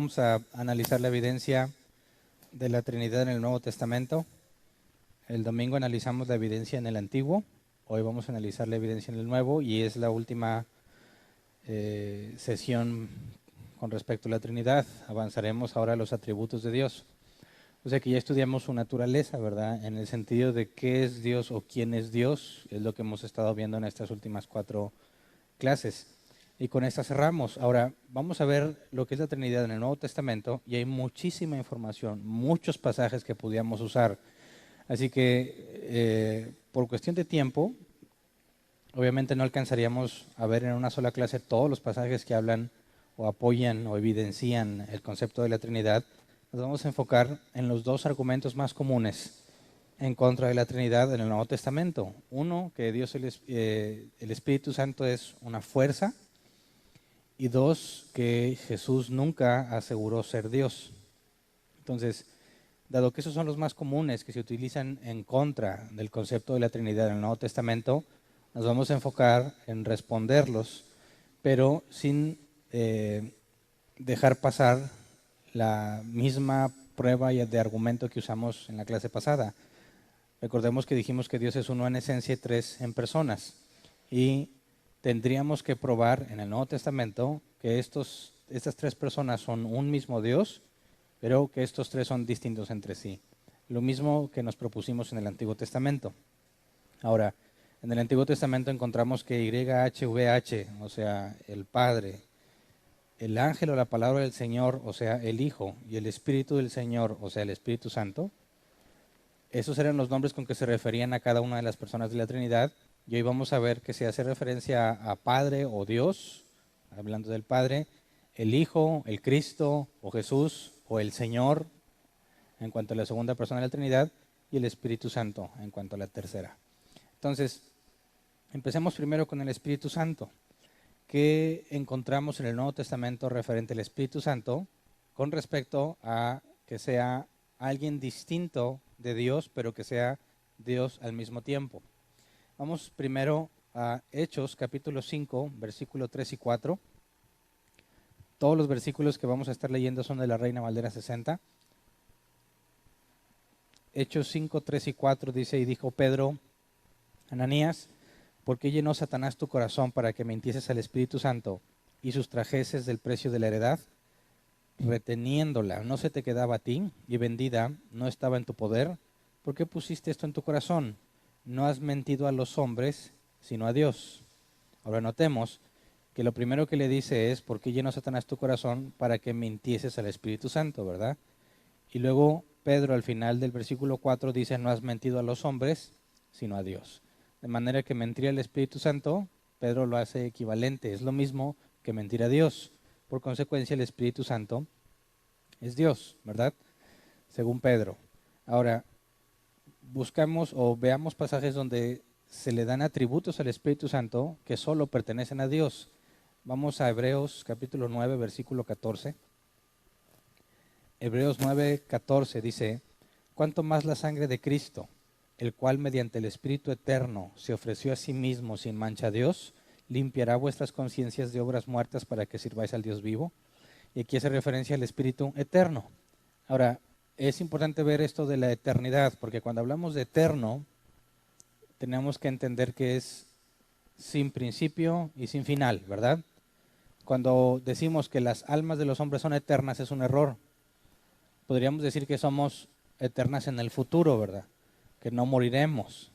vamos a analizar la evidencia de la Trinidad en el Nuevo Testamento. El domingo analizamos la evidencia en el Antiguo, hoy vamos a analizar la evidencia en el Nuevo y es la última sesión con respecto a la Trinidad. Avanzaremos ahora a los atributos de Dios. O sea que ya estudiamos su naturaleza, ¿verdad? En el sentido de qué es Dios o quién es Dios, es lo que hemos estado viendo en estas últimas 4 clases. Y con esta cerramos. Ahora vamos a ver lo que es la Trinidad en el Nuevo Testamento y hay muchísima información, muchos pasajes que podíamos usar. Así que por cuestión de tiempo, obviamente no alcanzaríamos a ver en una sola clase todos los pasajes que hablan o apoyan o evidencian el concepto de la Trinidad. Nos vamos a enfocar en los 2 argumentos más comunes en contra de la Trinidad en el Nuevo Testamento. Uno, que Dios, el Espíritu Santo es una fuerza. Y 2, que Jesús nunca aseguró ser Dios. Entonces, dado que esos son los más comunes que se utilizan en contra del concepto de la Trinidad en el Nuevo Testamento, nos vamos a enfocar en responderlos, pero sin dejar pasar la misma prueba de argumento que usamos en la clase pasada. Recordemos que dijimos que Dios es uno en esencia y 3 en personas. Y tendríamos que probar en el Nuevo Testamento que estas 3 personas son un mismo Dios, pero que estos 3 son distintos entre sí. Lo mismo que nos propusimos en el Antiguo Testamento. Ahora, en el Antiguo Testamento encontramos que YHVH, o sea, el Padre, el ángel o la palabra del Señor, o sea, el Hijo, y el Espíritu del Señor, o sea, el Espíritu Santo, esos eran los nombres con que se referían a cada una de las personas de la Trinidad. Y hoy vamos a ver que se hace referencia a Padre o Dios, hablando del Padre, el Hijo, el Cristo o Jesús o el Señor en cuanto a la segunda persona de la Trinidad y el Espíritu Santo en cuanto a la tercera. Entonces, empecemos primero con el Espíritu Santo. ¿Qué encontramos en el Nuevo Testamento referente al Espíritu Santo con respecto a que sea alguien distinto de Dios, pero que sea Dios al mismo tiempo? Vamos primero a Hechos, capítulo 5, versículo 3 y 4. Todos los versículos que vamos a estar leyendo son de la Reina Valera 60. Hechos 5, 3 y 4 dice, y dijo Pedro, Ananías, ¿por qué llenó Satanás tu corazón para que mintieses al Espíritu Santo y sustrajeses del precio de la heredad? Reteniéndola, no se te quedaba a ti, y vendida no estaba en tu poder. ¿Por qué pusiste esto en tu corazón? No has mentido a los hombres, sino a Dios. Ahora notemos que lo primero que le dice es, ¿por qué llenó Satanás tu corazón para que mintieses al Espíritu Santo, verdad? Y luego Pedro al final del versículo 4 dice, no has mentido a los hombres, sino a Dios. De manera que mentir al Espíritu Santo, Pedro lo hace equivalente, es lo mismo que mentir a Dios. Por consecuencia, el Espíritu Santo es Dios, ¿verdad? Según Pedro. Ahora, buscamos o veamos pasajes donde se le dan atributos al Espíritu Santo que solo pertenecen a Dios. Vamos a Hebreos capítulo 9, versículo 14. Hebreos 9, 14 dice, ¿cuánto más la sangre de Cristo, el cual mediante el Espíritu eterno se ofreció a sí mismo sin mancha a Dios, limpiará vuestras conciencias de obras muertas para que sirváis al Dios vivo? Y aquí hace referencia al Espíritu eterno. Ahora, es importante ver esto de la eternidad, porque cuando hablamos de eterno, tenemos que entender que es sin principio y sin final, ¿verdad? Cuando decimos que las almas de los hombres son eternas, es un error. Podríamos decir que somos eternas en el futuro, ¿verdad? Que no moriremos.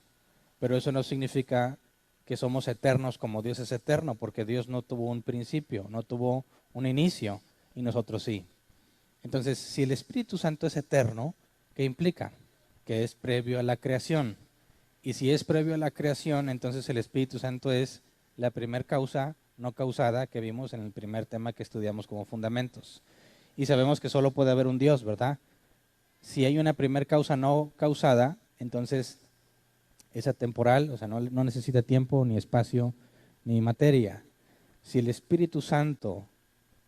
Pero eso no significa que somos eternos como Dios es eterno, porque Dios no tuvo un principio, no tuvo un inicio, y nosotros sí. Entonces, si el Espíritu Santo es eterno, ¿qué implica? Que es previo a la creación. Y si es previo a la creación, entonces el Espíritu Santo es la primer causa no causada que vimos en el primer tema que estudiamos como fundamentos. Y sabemos que solo puede haber un Dios, ¿verdad? Si hay una primer causa no causada, entonces es atemporal, o sea, no necesita tiempo, ni espacio, ni materia. Si el Espíritu Santo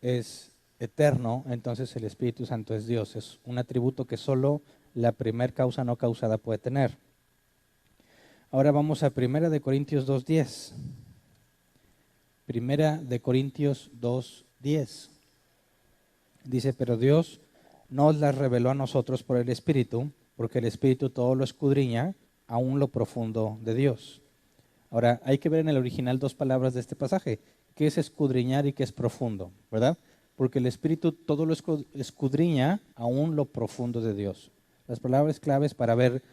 es eterno, entonces el Espíritu Santo es Dios. Es un atributo que solo la primer causa no causada puede tener. Ahora vamos a 1 de Corintios 2:10. 1 de Corintios 2:10. Dice, pero Dios nos las reveló a nosotros por el Espíritu, porque el Espíritu todo lo escudriña, aún lo profundo de Dios. Ahora, hay que ver en el original dos palabras de este pasaje. ¿Qué es escudriñar y qué es profundo? ¿Verdad? Porque el Espíritu todo lo escudriña, aún lo profundo de Dios. Las palabras claves para ver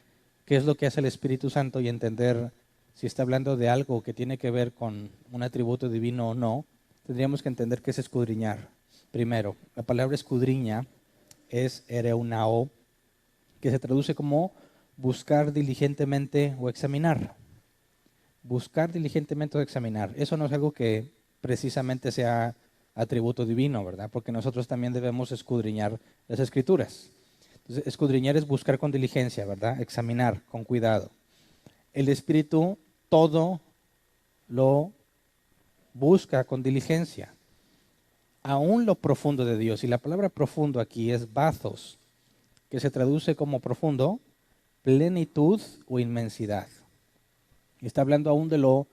qué es lo que hace el Espíritu Santo y entender si está hablando de algo que tiene que ver con un atributo divino o no, tendríamos que entender qué es escudriñar. Primero, la palabra escudriña es ereunao, que se traduce como buscar diligentemente o examinar. Buscar diligentemente o examinar. Eso no es algo que precisamente sea atributo divino, ¿verdad? Porque nosotros también debemos escudriñar las Escrituras. Entonces, escudriñar es buscar con diligencia, ¿verdad? Examinar con cuidado. El Espíritu todo lo busca con diligencia, aún lo profundo de Dios. Y la palabra profundo aquí es bathos, que se traduce como profundo, plenitud o inmensidad. Y está hablando aún de lo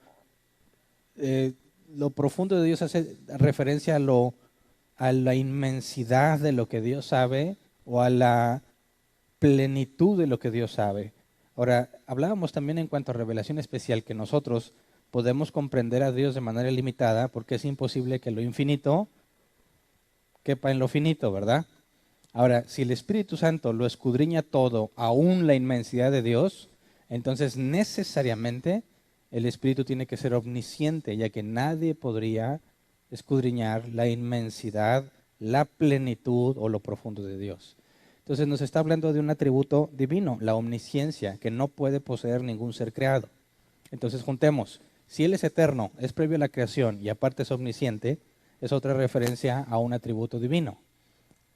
profundo de Dios, hace referencia a la inmensidad de lo que Dios sabe o a la plenitud de lo que Dios sabe. Ahora, hablábamos también en cuanto a revelación especial que nosotros podemos comprender a Dios de manera limitada porque es imposible que lo infinito quepa en lo finito, ¿verdad? Ahora, si el Espíritu Santo lo escudriña todo, aún la inmensidad de Dios, entonces necesariamente el Espíritu tiene que ser omnisciente, ya que nadie podría escudriñar la inmensidad, la plenitud o lo profundo de Dios. Entonces nos está hablando de un atributo divino, la omnisciencia, que no puede poseer ningún ser creado. Entonces juntemos, si Él es eterno, es previo a la creación y aparte es omnisciente, es otra referencia a un atributo divino.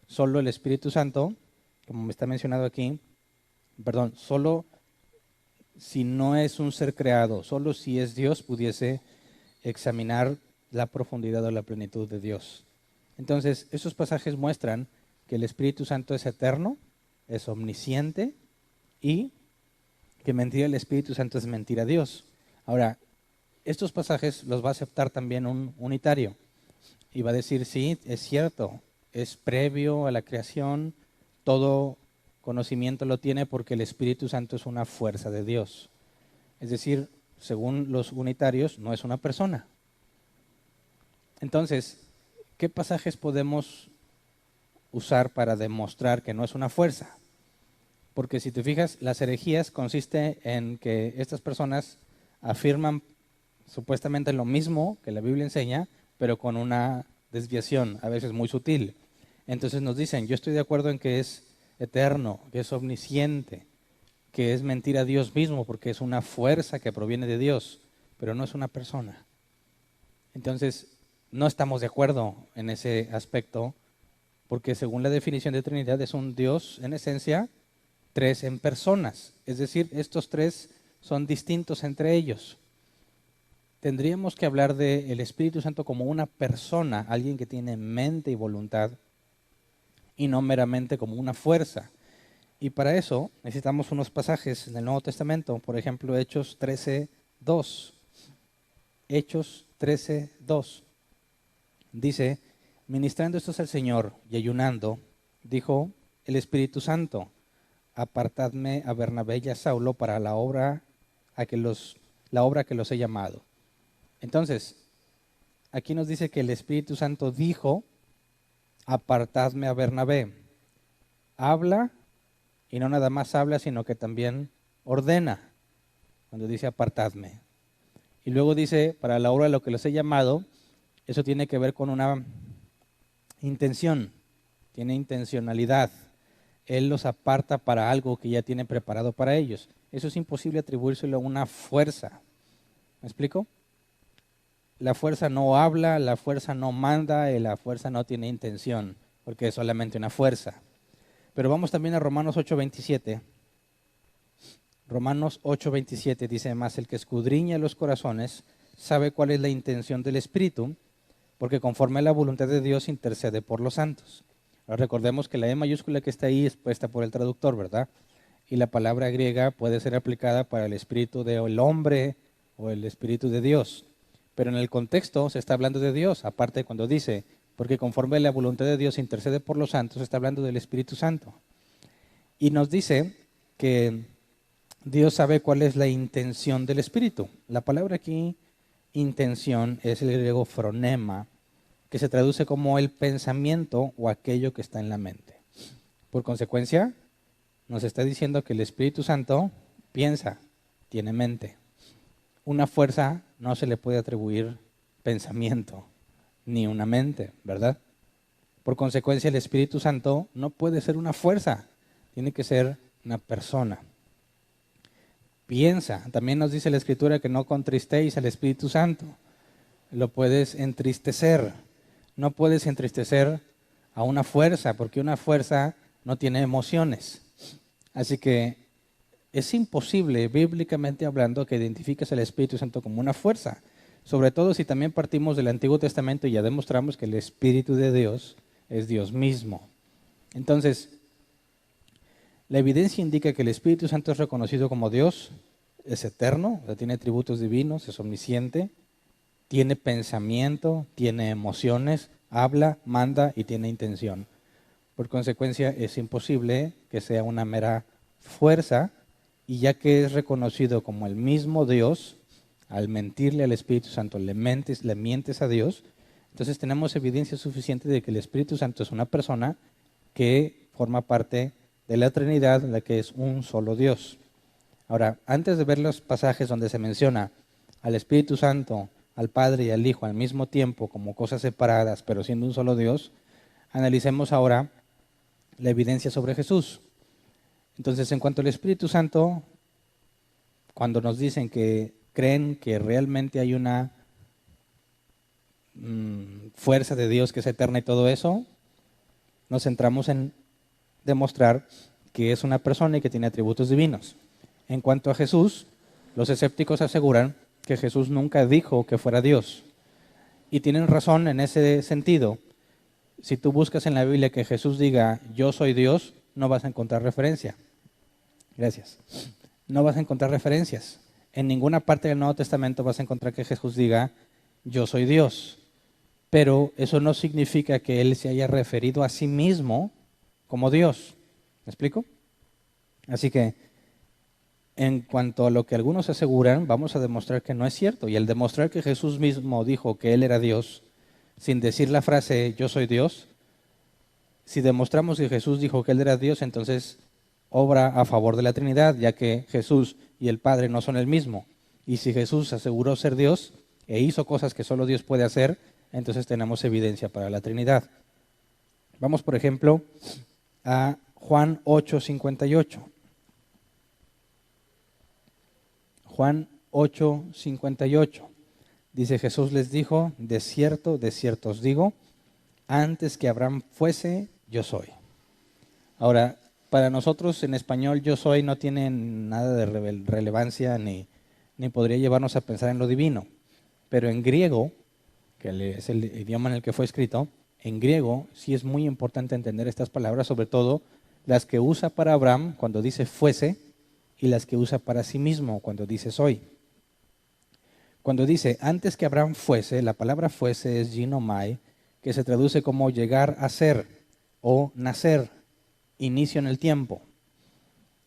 Solo el Espíritu Santo, como me está mencionado aquí, solo si no es un ser creado, solo si es Dios pudiese examinar la profundidad o la plenitud de Dios. Entonces, esos pasajes muestran que el Espíritu Santo es eterno, es omnisciente y que mentir al Espíritu Santo es mentir a Dios. Ahora, estos pasajes los va a aceptar también un unitario y va a decir, sí, es cierto, es previo a la creación, todo conocimiento lo tiene porque el Espíritu Santo es una fuerza de Dios. Es decir, según los unitarios, no es una persona. Entonces, ¿qué pasajes podemos usar para demostrar que no es una fuerza? Porque si te fijas, las herejías consiste en que estas personas afirman supuestamente lo mismo que la Biblia enseña, pero con una desviación, a veces muy sutil. Entonces nos dicen, yo estoy de acuerdo en que es eterno, que es omnisciente, que es mentir a Dios mismo, porque es una fuerza que proviene de Dios, pero no es una persona. Entonces, no estamos de acuerdo en ese aspecto, porque según la definición de Trinidad es un Dios en esencia, tres en personas. Es decir, estos tres son distintos entre ellos. Tendríamos que hablar del Espíritu Santo como una persona, alguien que tiene mente y voluntad, y no meramente como una fuerza. Y para eso necesitamos unos pasajes en el Nuevo Testamento, por ejemplo, Hechos 13:2. Hechos 13:2. Dice, ministrando estos al Señor y ayunando, dijo el Espíritu Santo, apartadme a Bernabé y a Saulo para la obra que los he llamado. Entonces, aquí nos dice que el Espíritu Santo dijo, apartadme a Bernabé. Habla, y no nada más habla, sino que también ordena, cuando dice apartadme. Y luego dice, para la obra de lo que los he llamado, eso tiene que ver con una intención, tiene intencionalidad. Él los aparta para algo que ya tiene preparado para ellos. Eso es imposible atribuírselo a una fuerza. ¿Me explico? La fuerza no habla, la fuerza no manda y la fuerza no tiene intención, porque es solamente una fuerza. Pero vamos también a Romanos 8:27. Romanos 8:27 dice más, el que escudriña los corazones sabe cuál es la intención del Espíritu, porque conforme a la voluntad de Dios intercede por los santos. Ahora recordemos que la E mayúscula que está ahí es puesta por el traductor, ¿verdad? Y la palabra griega puede ser aplicada para el espíritu del hombre o el espíritu de Dios. Pero en el contexto se está hablando de Dios, aparte cuando dice, porque conforme la voluntad de Dios intercede por los santos, está hablando del Espíritu Santo. Y nos dice que Dios sabe cuál es la intención del Espíritu. La palabra aquí, intención, es el griego phronema, que se traduce como el pensamiento o aquello que está en la mente. Por consecuencia, nos está diciendo que el Espíritu Santo piensa, tiene mente. Una fuerza no se le puede atribuir pensamiento, ni una mente, ¿verdad? Por consecuencia, el Espíritu Santo no puede ser una fuerza, tiene que ser una persona. Piensa, también nos dice la Escritura que no contristéis al Espíritu Santo, lo puedes entristecer. No puedes entristecer a una fuerza, porque una fuerza no tiene emociones. Así que es imposible, bíblicamente hablando, que identifiques al Espíritu Santo como una fuerza. Sobre todo si también partimos del Antiguo Testamento y ya demostramos que el Espíritu de Dios es Dios mismo. Entonces, la evidencia indica que el Espíritu Santo es reconocido como Dios, es eterno, o sea, tiene atributos divinos, es omnisciente, tiene pensamiento, tiene emociones, habla, manda y tiene intención. Por consecuencia, es imposible que sea una mera fuerza, y ya que es reconocido como el mismo Dios, al mentirle al Espíritu Santo, le mientes a Dios, entonces tenemos evidencia suficiente de que el Espíritu Santo es una persona que forma parte de la Trinidad, la que es un solo Dios. Ahora, antes de ver los pasajes donde se menciona al Espíritu Santo, al Padre y al Hijo al mismo tiempo como cosas separadas, pero siendo un solo Dios, analicemos ahora la evidencia sobre Jesús. Entonces, en cuanto al Espíritu Santo, cuando nos dicen que creen que realmente hay una fuerza de Dios que es eterna y todo eso, nos centramos en demostrar que es una persona y que tiene atributos divinos. En cuanto a Jesús, los escépticos aseguran que Jesús nunca dijo que fuera Dios. Y tienen razón en ese sentido. Si tú buscas en la Biblia que Jesús diga, yo soy Dios, no vas a encontrar referencia. Gracias. No vas a encontrar referencias. En ninguna parte del Nuevo Testamento vas a encontrar que Jesús diga, yo soy Dios. Pero eso no significa que Él se haya referido a sí mismo como Dios. ¿Me explico? Así que, en cuanto a lo que algunos aseguran, vamos a demostrar que no es cierto. Y al demostrar que Jesús mismo dijo que Él era Dios, sin decir la frase, yo soy Dios, si demostramos que Jesús dijo que Él era Dios, entonces obra a favor de la Trinidad, ya que Jesús y el Padre no son el mismo. Y si Jesús aseguró ser Dios e hizo cosas que solo Dios puede hacer, entonces tenemos evidencia para la Trinidad. Vamos, por ejemplo, a Juan 8:58. Juan 8:58. Dice, Jesús les dijo, de cierto os digo, antes que Abraham fuese, yo soy. Ahora, para nosotros en español, yo soy no tiene nada de relevancia ni podría llevarnos a pensar en lo divino. Pero en griego, que es el idioma en el que fue escrito, en griego sí es muy importante entender estas palabras, sobre todo las que usa para Abraham cuando dice fuese y las que usa para sí mismo cuando dice soy. Cuando dice antes que Abraham fuese, la palabra fuese es ginomai, que se traduce como llegar a ser o nacer, inicio en el tiempo.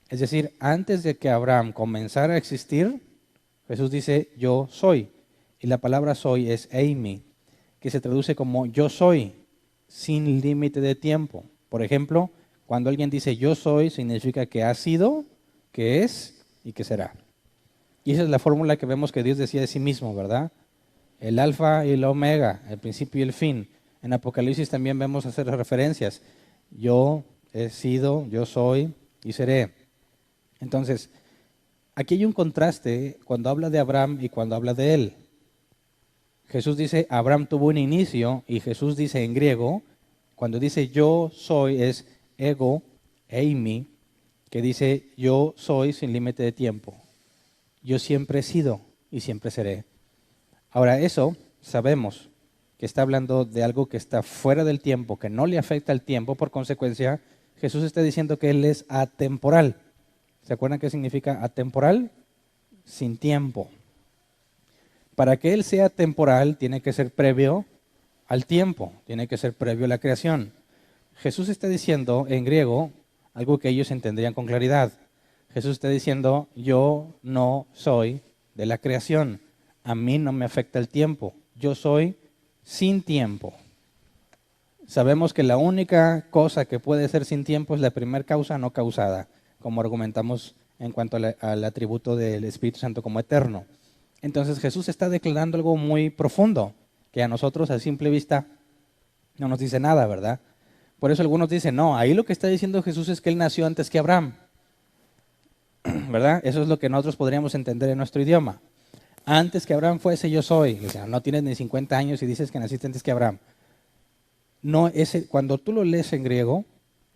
Es decir, antes de que Abraham comenzara a existir, Jesús dice yo soy. Y la palabra soy es eimi, que se traduce como yo soy, sin límite de tiempo. Por ejemplo, cuando alguien dice yo soy, significa que ha sido, que es y que será. Y esa es la fórmula que vemos que Dios decía de sí mismo, ¿verdad? El alfa y el omega, el principio y el fin. En Apocalipsis también vemos hacer referencias. Yo he sido, yo soy y seré. Entonces, aquí hay un contraste cuando habla de Abraham y cuando habla de él. Jesús dice, Abraham tuvo un inicio, y Jesús dice en griego, cuando dice yo soy es ego, eimi, que dice yo soy sin límite de tiempo. Yo siempre he sido y siempre seré. Ahora eso sabemos que está hablando de algo que está fuera del tiempo, que no le afecta al tiempo, por consecuencia Jesús está diciendo que Él es atemporal. ¿Se acuerdan qué significa atemporal? Sin tiempo. Para que Él sea temporal tiene que ser previo al tiempo, tiene que ser previo a la creación. Jesús está diciendo en griego algo que ellos entenderían con claridad. Jesús está diciendo, yo no soy de la creación, a mí no me afecta el tiempo, yo soy sin tiempo. Sabemos que la única cosa que puede ser sin tiempo es la primera causa no causada, como argumentamos en cuanto al atributo del Espíritu Santo como eterno. Entonces Jesús está declarando algo muy profundo, que a nosotros a simple vista no nos dice nada, ¿verdad? Por eso algunos dicen, no, ahí lo que está diciendo Jesús es que Él nació antes que Abraham, ¿verdad? Eso es lo que nosotros podríamos entender en nuestro idioma. Antes que Abraham fuese, yo soy. O sea, no tienes ni 50 años y dices que naciste antes que Abraham. No, cuando tú lo lees en griego,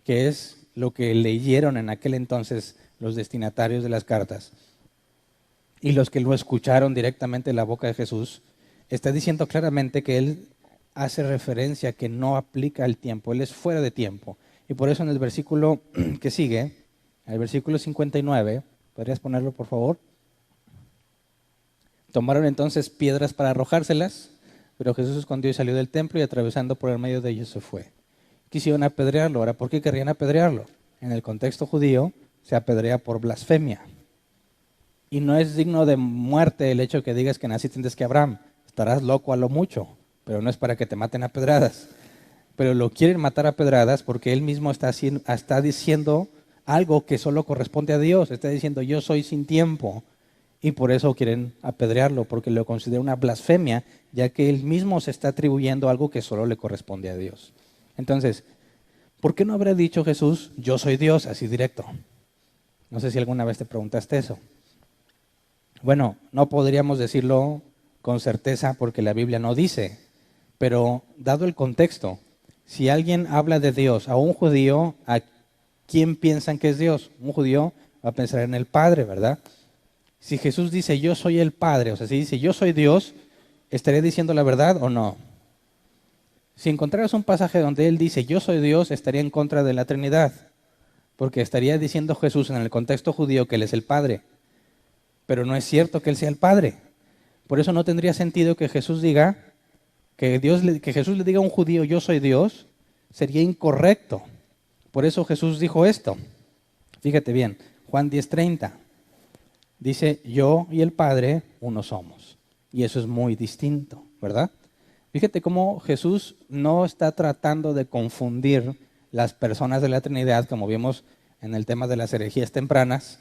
que es lo que leyeron en aquel entonces los destinatarios de las cartas, y los que lo escucharon directamente de la boca de Jesús, está diciendo claramente que Él hace referencia a que no aplica el tiempo, Él es fuera de tiempo. Y por eso en el versículo que sigue, el versículo 59, ¿podrías ponerlo por favor? Tomaron entonces piedras para arrojárselas, pero Jesús se escondió y salió del templo y atravesando por el medio de ellos se fue. Quisieron apedrearlo. Ahora, ¿por qué querrían apedrearlo? En el contexto judío se apedrea por blasfemia. Y no es digno de muerte el hecho de que digas que naciste antes que Abraham. Estarás loco a lo mucho, pero no es para que te maten a pedradas. Pero lo quieren matar a pedradas porque él mismo está diciendo algo que solo corresponde a Dios. Está diciendo, yo soy sin tiempo. Y por eso quieren apedrearlo, porque lo considera una blasfemia, ya que él mismo se está atribuyendo algo que solo le corresponde a Dios. Entonces, ¿por qué no habrá dicho Jesús, yo soy Dios, así directo? No sé si alguna vez te preguntaste eso. Bueno, no podríamos decirlo con certeza porque la Biblia no dice, pero dado el contexto, si alguien habla de Dios a un judío, ¿a quién piensan que es Dios? Un judío va a pensar en el Padre, ¿verdad? Si Jesús dice yo soy el Padre, o sea, si dice yo soy Dios, ¿estaría diciendo la verdad o no? Si encontraras un pasaje donde Él dice yo soy Dios, estaría en contra de la Trinidad, porque estaría diciendo Jesús en el contexto judío que Él es el Padre. Pero no es cierto que Él sea el Padre. Por eso no tendría sentido que Jesús diga, que Jesús le diga a un judío, yo soy Dios, sería incorrecto. Por eso Jesús dijo esto. Fíjate bien, Juan 10:30. Dice, yo y el Padre uno somos. Y eso es muy distinto, ¿verdad? Fíjate cómo Jesús no está tratando de confundir las personas de la Trinidad, como vimos en el tema de las herejías tempranas,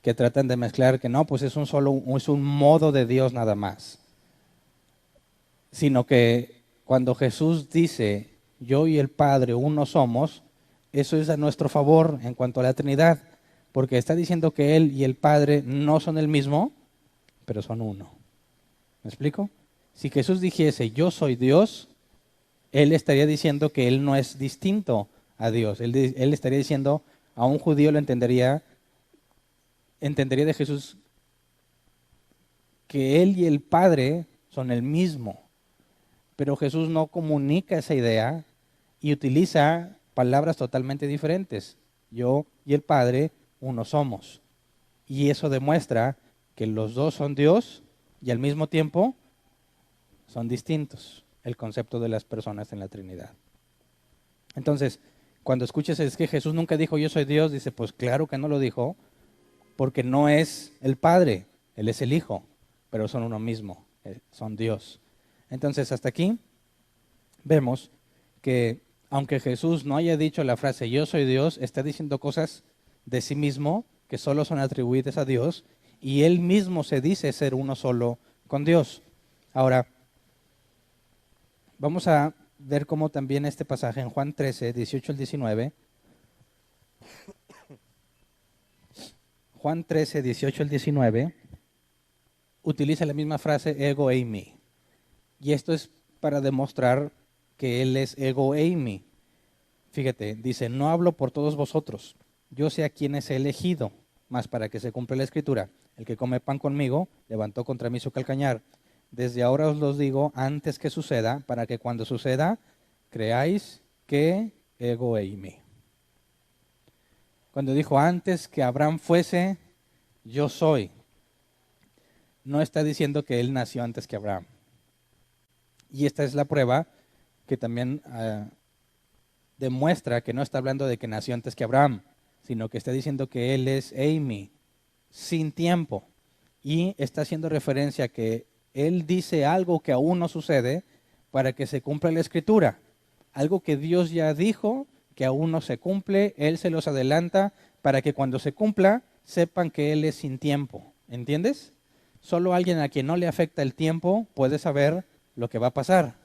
que tratan de mezclar que no, pues es un modo de Dios nada más. Sino que cuando Jesús dice, yo y el Padre uno somos, eso es a nuestro favor en cuanto a la Trinidad, porque está diciendo que Él y el Padre no son el mismo, pero son uno. ¿Me explico? Si Jesús dijese, yo soy Dios, Él estaría diciendo que Él no es distinto a Dios. Él estaría diciendo, a un judío lo entendería de Jesús que Él y el Padre son el mismo. Pero Jesús no comunica esa idea y utiliza palabras totalmente diferentes. Yo y el Padre uno somos. Y eso demuestra que los dos son Dios y al mismo tiempo son distintos. El concepto de las personas en la Trinidad. Entonces, cuando escuches es que Jesús nunca dijo yo soy Dios, dice pues claro que no lo dijo, porque no es el Padre, Él es el Hijo, pero son uno mismo, son Dios. Entonces, hasta aquí vemos que aunque Jesús no haya dicho la frase yo soy Dios, está diciendo cosas de sí mismo que solo son atribuidas a Dios y Él mismo se dice ser uno solo con Dios. Ahora, vamos a ver cómo también este pasaje en Juan 13, 18 al 19, Juan 13, 18 al 19, utiliza la misma frase ego eimi. Y esto es para demostrar que Él es ego eimi. Fíjate, dice, no hablo por todos vosotros, yo sé a quienes he elegido, mas para que se cumpla la escritura, el que come pan conmigo, levantó contra mí su calcañar. Desde ahora os los digo antes que suceda, para que cuando suceda, creáis que ego eimi. Cuando dijo antes que Abraham fuese, yo soy, no está diciendo que él nació antes que Abraham. Y esta es la prueba que también demuestra que no está hablando de que nació antes que Abraham, sino que está diciendo que él es Amy, sin tiempo. Y está haciendo referencia a que él dice algo que aún no sucede para que se cumpla la escritura. Algo que Dios ya dijo, que aún no se cumple, él se los adelanta para que cuando se cumpla sepan que él es sin tiempo. ¿Entiendes? Solo alguien a quien no le afecta el tiempo puede saber lo que va a pasar.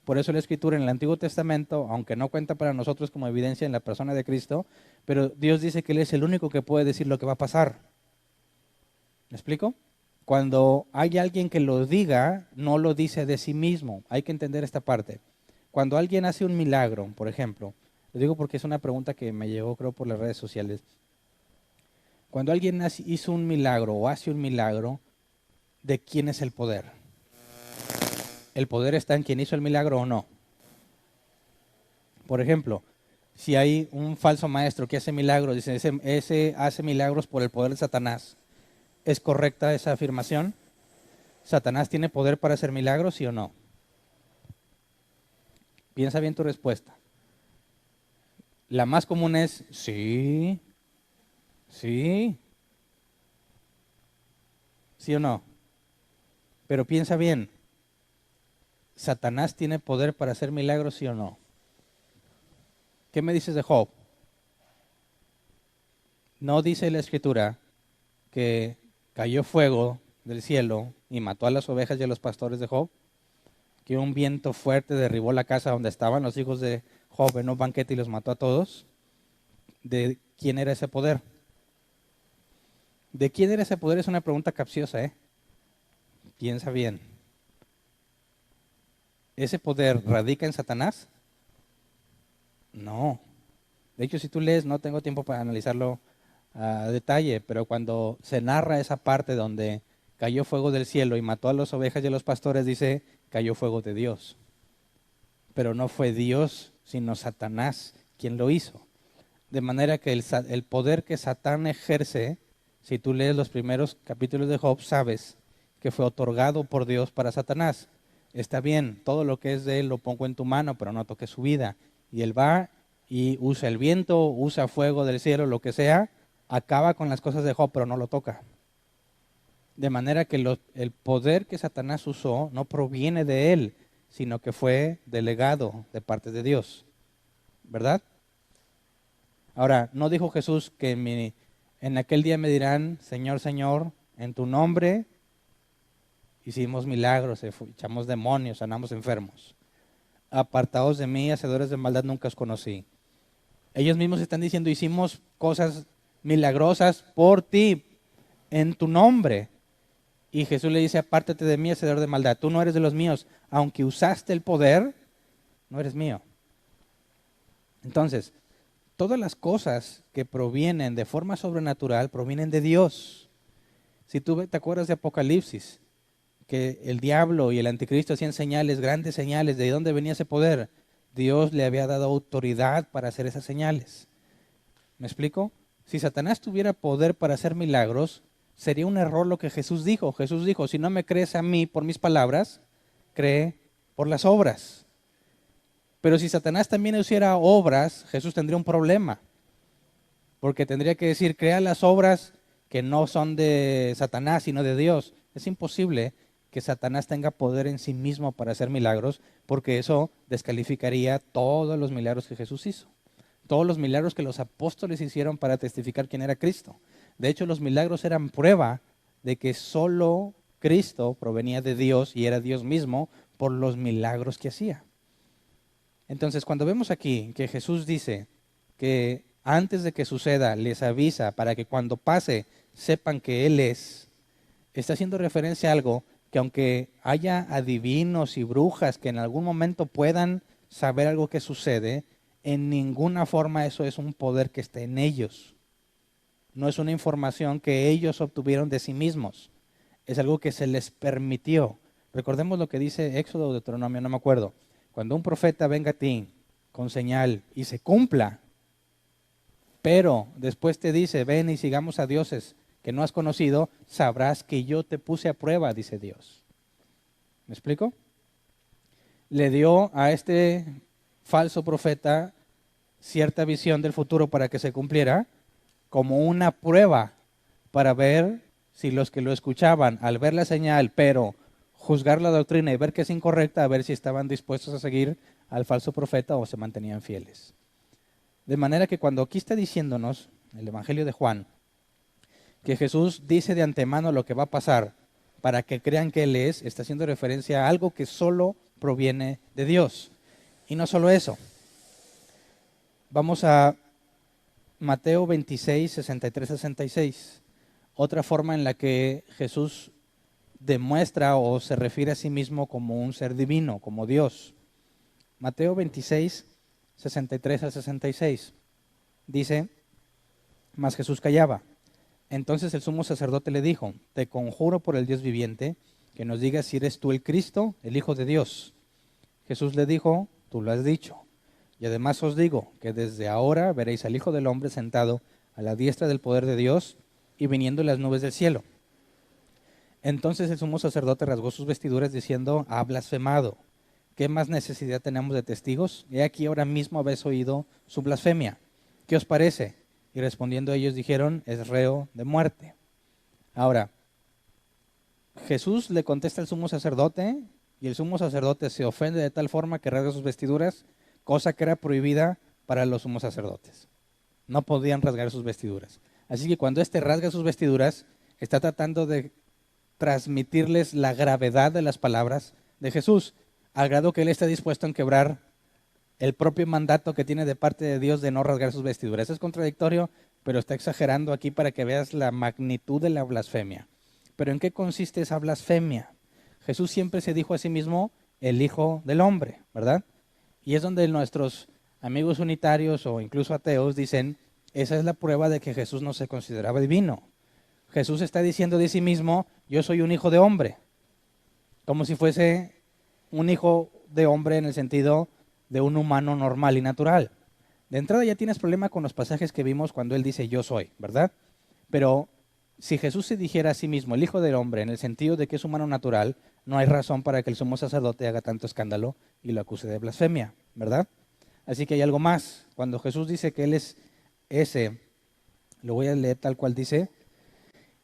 Por eso la escritura en el Antiguo Testamento, aunque no cuenta para nosotros como evidencia en la persona de Cristo, pero Dios dice que Él es el único que puede decir lo que va a pasar. ¿Me explico? Cuando hay alguien que lo diga, no lo dice de sí mismo. Hay que entender esta parte. Cuando alguien hace un milagro, por ejemplo, lo digo porque es una pregunta que me llegó creo por las redes sociales. Cuando alguien hizo un milagro o hace un milagro, ¿de quién es el poder? ¿El poder está en quien hizo el milagro o no? Por ejemplo, si hay un falso maestro que hace milagros, dice, ese hace milagros por el poder de Satanás. ¿Es correcta esa afirmación? ¿Satanás tiene poder para hacer milagros, sí o no? Piensa bien tu respuesta. La más común es sí, sí, sí o no. Pero piensa bien, ¿Satanás tiene poder para hacer milagros, sí o no? ¿Qué me dices de Job? ¿No dice la escritura que cayó fuego del cielo y mató a las ovejas y a los pastores de Job? Que un viento fuerte derribó la casa donde estaban los hijos de Job en un banquete y los mató a todos. ¿De quién era ese poder? ¿De quién era ese poder? Es una pregunta capciosa, ¿eh? Piensa bien. ¿Ese poder radica en Satanás? No. De hecho, si tú lees, no tengo tiempo para analizarlo a detalle, pero cuando se narra esa parte donde cayó fuego del cielo y mató a las ovejas y a los pastores, dice, cayó fuego de Dios. Pero no fue Dios, sino Satanás quien lo hizo. De manera que el poder que Satán ejerce, si tú lees los primeros capítulos de Job, sabes que fue otorgado por Dios para Satanás. Está bien, todo lo que es de él lo pongo en tu mano, pero no toques su vida. Y él va y usa el viento, usa fuego del cielo, lo que sea, acaba con las cosas de Job, pero no lo toca. De manera que el poder que Satanás usó no proviene de él, sino que fue delegado de parte de Dios. ¿Verdad? Ahora, ¿no dijo Jesús que en aquel día me dirán, Señor, Señor, en tu nombre hicimos milagros, echamos demonios, sanamos enfermos? Apartaos de mí, hacedores de maldad, nunca os conocí. Ellos mismos están diciendo, hicimos cosas milagrosas por ti, en tu nombre. Y Jesús le dice, apártate de mí, hacedor de maldad. Tú no eres de los míos. Aunque usaste el poder, no eres mío. Entonces, todas las cosas que provienen de forma sobrenatural provienen de Dios. Si tú te acuerdas de Apocalipsis, que el diablo y el anticristo hacían señales, grandes señales, ¿de dónde venía ese poder? Dios le había dado autoridad para hacer esas señales. ¿Me explico? Si Satanás tuviera poder para hacer milagros, sería un error lo que Jesús dijo. Jesús dijo, si no me crees a mí por mis palabras, cree por las obras. Pero si Satanás también hiciera obras, Jesús tendría un problema. Porque tendría que decir, crea las obras que no son de Satanás, sino de Dios. Es imposible que Satanás tenga poder en sí mismo para hacer milagros, porque eso descalificaría todos los milagros que Jesús hizo. Todos los milagros que los apóstoles hicieron para testificar quién era Cristo. De hecho, los milagros eran prueba de que solo Cristo provenía de Dios y era Dios mismo por los milagros que hacía. Entonces, cuando vemos aquí que Jesús dice que antes de que suceda les avisa para que cuando pase sepan que Él es, está haciendo referencia a algo que aunque haya adivinos y brujas que en algún momento puedan saber algo que sucede, en ninguna forma eso es un poder que esté en ellos. No es una información que ellos obtuvieron de sí mismos. Es algo que se les permitió. Recordemos lo que dice Éxodo o Deuteronomio, no me acuerdo. Cuando un profeta venga a ti con señal y se cumpla, pero después te dice, ven y sigamos a dioses que no has conocido, sabrás que yo te puse a prueba, dice Dios. ¿Me explico? le dio a este falso profeta cierta visión del futuro para que se cumpliera, como una prueba para ver si los que lo escuchaban, al ver la señal, pero juzgar la doctrina y ver que es incorrecta, a ver si estaban dispuestos a seguir al falso profeta o se mantenían fieles. De manera que cuando aquí está diciéndonos, el Evangelio de Juan, que Jesús dice de antemano lo que va a pasar para que crean que Él es, está haciendo referencia a algo que solo proviene de Dios. Y no solo eso. Vamos a Mateo 26, 63, 66. Otra forma en la que Jesús demuestra o se refiere a sí mismo como un ser divino, como Dios. Mateo 26, 63 al 66. Dice, mas Jesús callaba. Entonces el sumo sacerdote le dijo, te conjuro por el Dios viviente, que nos digas si eres tú el Cristo, el Hijo de Dios. Jesús le dijo, tú lo has dicho. Y además os digo que desde ahora veréis al Hijo del Hombre sentado a la diestra del poder de Dios y viniendo en las nubes del cielo. Entonces el sumo sacerdote rasgó sus vestiduras diciendo, ha blasfemado. ¿Qué más necesidad tenemos de testigos? He aquí ahora mismo habéis oído su blasfemia. ¿Qué os parece? Y respondiendo ellos dijeron, es reo de muerte. Ahora, Jesús le contesta al sumo sacerdote y el sumo sacerdote se ofende de tal forma que rasga sus vestiduras, cosa que era prohibida para los sumos sacerdotes. No podían rasgar sus vestiduras. Así que cuando éste rasga sus vestiduras, está tratando de transmitirles la gravedad de las palabras de Jesús, al grado que él está dispuesto a quebrar el propio mandato que tiene de parte de Dios de no rasgar sus vestiduras. Es contradictorio, pero está exagerando aquí para que veas la magnitud de la blasfemia. ¿Pero en qué consiste esa blasfemia? Jesús siempre se dijo a sí mismo el Hijo del Hombre, ¿verdad? Y es donde nuestros amigos unitarios o incluso ateos dicen, esa es la prueba de que Jesús no se consideraba divino. Jesús está diciendo de sí mismo, yo soy un hijo de hombre, como si fuese un hijo de hombre en el sentido de un humano normal y natural. De entrada ya tienes problema con los pasajes que vimos cuando él dice yo soy, ¿verdad? Pero si Jesús se dijera a sí mismo el Hijo del Hombre en el sentido de que es humano natural, no hay razón para que el sumo sacerdote haga tanto escándalo y lo acuse de blasfemia, ¿verdad? Así que hay algo más. Cuando Jesús dice que él es ese, lo voy a leer tal cual dice,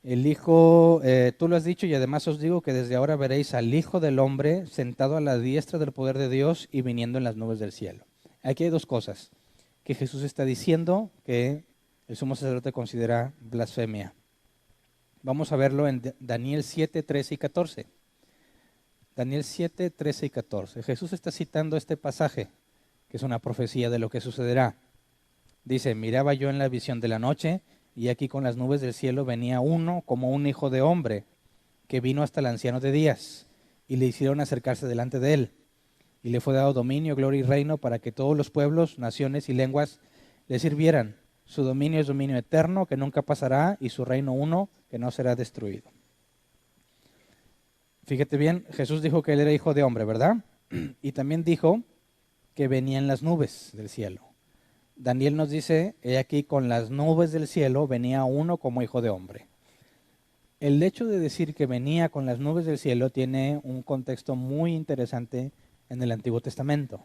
el Hijo, tú lo has dicho y además os digo que desde ahora veréis al Hijo del Hombre sentado a la diestra del poder de Dios y viniendo en las nubes del cielo. Aquí hay dos cosas que Jesús está diciendo que el sumo sacerdote considera blasfemia. Vamos a verlo en Daniel 7, 13 y 14. Daniel 7, 13 y 14. Jesús está citando este pasaje, que es una profecía de lo que sucederá. Dice, miraba yo en la visión de la noche, y aquí con las nubes del cielo venía uno como un hijo de hombre, que vino hasta el anciano de días, y le hicieron acercarse delante de él. Y le fue dado dominio, gloria y reino para que todos los pueblos, naciones y lenguas le sirvieran. Su dominio es dominio eterno, que nunca pasará, y su reino uno, que no será destruido. Fíjate bien, Jesús dijo que él era hijo de hombre, ¿verdad? Y también dijo que venía en las nubes del cielo. Daniel nos dice, he aquí con las nubes del cielo venía uno como hijo de hombre. El hecho de decir que venía con las nubes del cielo tiene un contexto muy interesante en el Antiguo Testamento.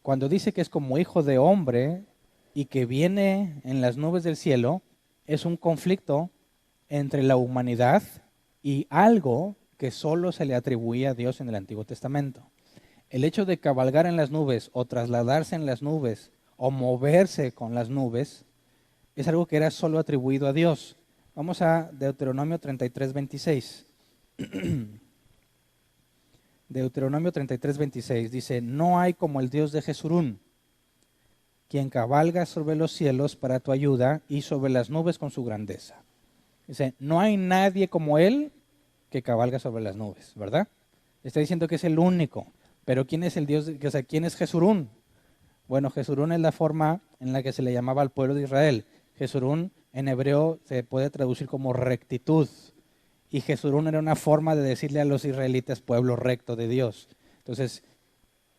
Cuando dice que es como hijo de hombre y que viene en las nubes del cielo, es un conflicto entre la humanidad y algo que solo se le atribuía a Dios en el Antiguo Testamento. El hecho de cabalgar en las nubes o trasladarse en las nubes o moverse con las nubes es algo que era solo atribuido a Dios. Vamos a Deuteronomio 33, 26. Deuteronomio 33, 26 dice, no hay como el Dios de Jesurún, quien cabalga sobre los cielos para tu ayuda y sobre las nubes con su grandeza. Dice, no hay nadie como Él que cabalga sobre las nubes, ¿verdad? Está diciendo que es el único. Pero ¿quién es el Dios? O sea, ¿quién es Jesurún? Bueno, Jesurún es la forma en la que se le llamaba al pueblo de Israel. Jesurún en hebreo se puede traducir como rectitud. Y Jesurún era una forma de decirle a los israelitas pueblo recto de Dios. Entonces,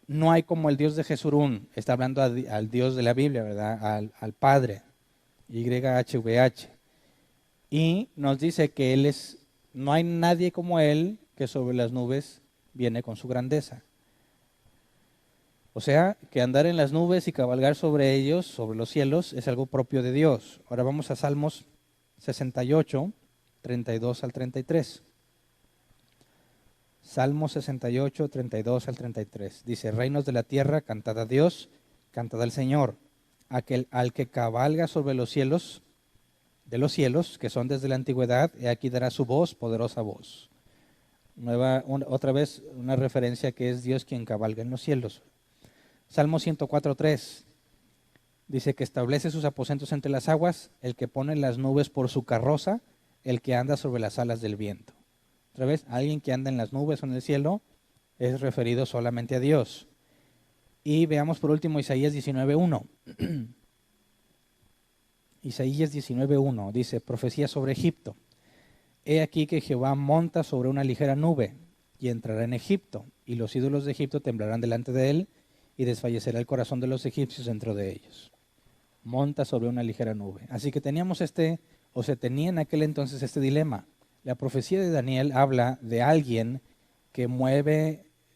no hay como el Dios de Jesurún. Está hablando al Dios de la Biblia, ¿verdad? Al Padre. YHVH. Y nos dice que Él no hay nadie como Él que sobre las nubes viene con su grandeza. O sea, que andar en las nubes y cabalgar sobre ellos, sobre los cielos, es algo propio de Dios. Ahora vamos a Salmos 68, 32 al 33. Salmo 68, 32 al 33. Dice, reinos de la tierra, cantad a Dios, cantad al Señor, al que cabalga sobre los cielos, de los cielos, que son desde la antigüedad, y aquí dará su voz, poderosa voz. Otra vez una referencia que es Dios quien cabalga en los cielos. Salmo 104, 3. Dice que establece sus aposentos entre las aguas, el que pone las nubes por su carroza, el que anda sobre las alas del viento. Otra vez, alguien que anda en las nubes o en el cielo es referido solamente a Dios. Y veamos por último Isaías 19:1. Isaías 19:1 dice, profecía sobre Egipto. He aquí que Jehová monta sobre una ligera nube y entrará en Egipto, y los ídolos de Egipto temblarán delante de él, y desfallecerá el corazón de los egipcios dentro de ellos. Monta sobre una ligera nube. Así que teníamos se tenía en aquel entonces este dilema. La profecía de Daniel habla de alguien que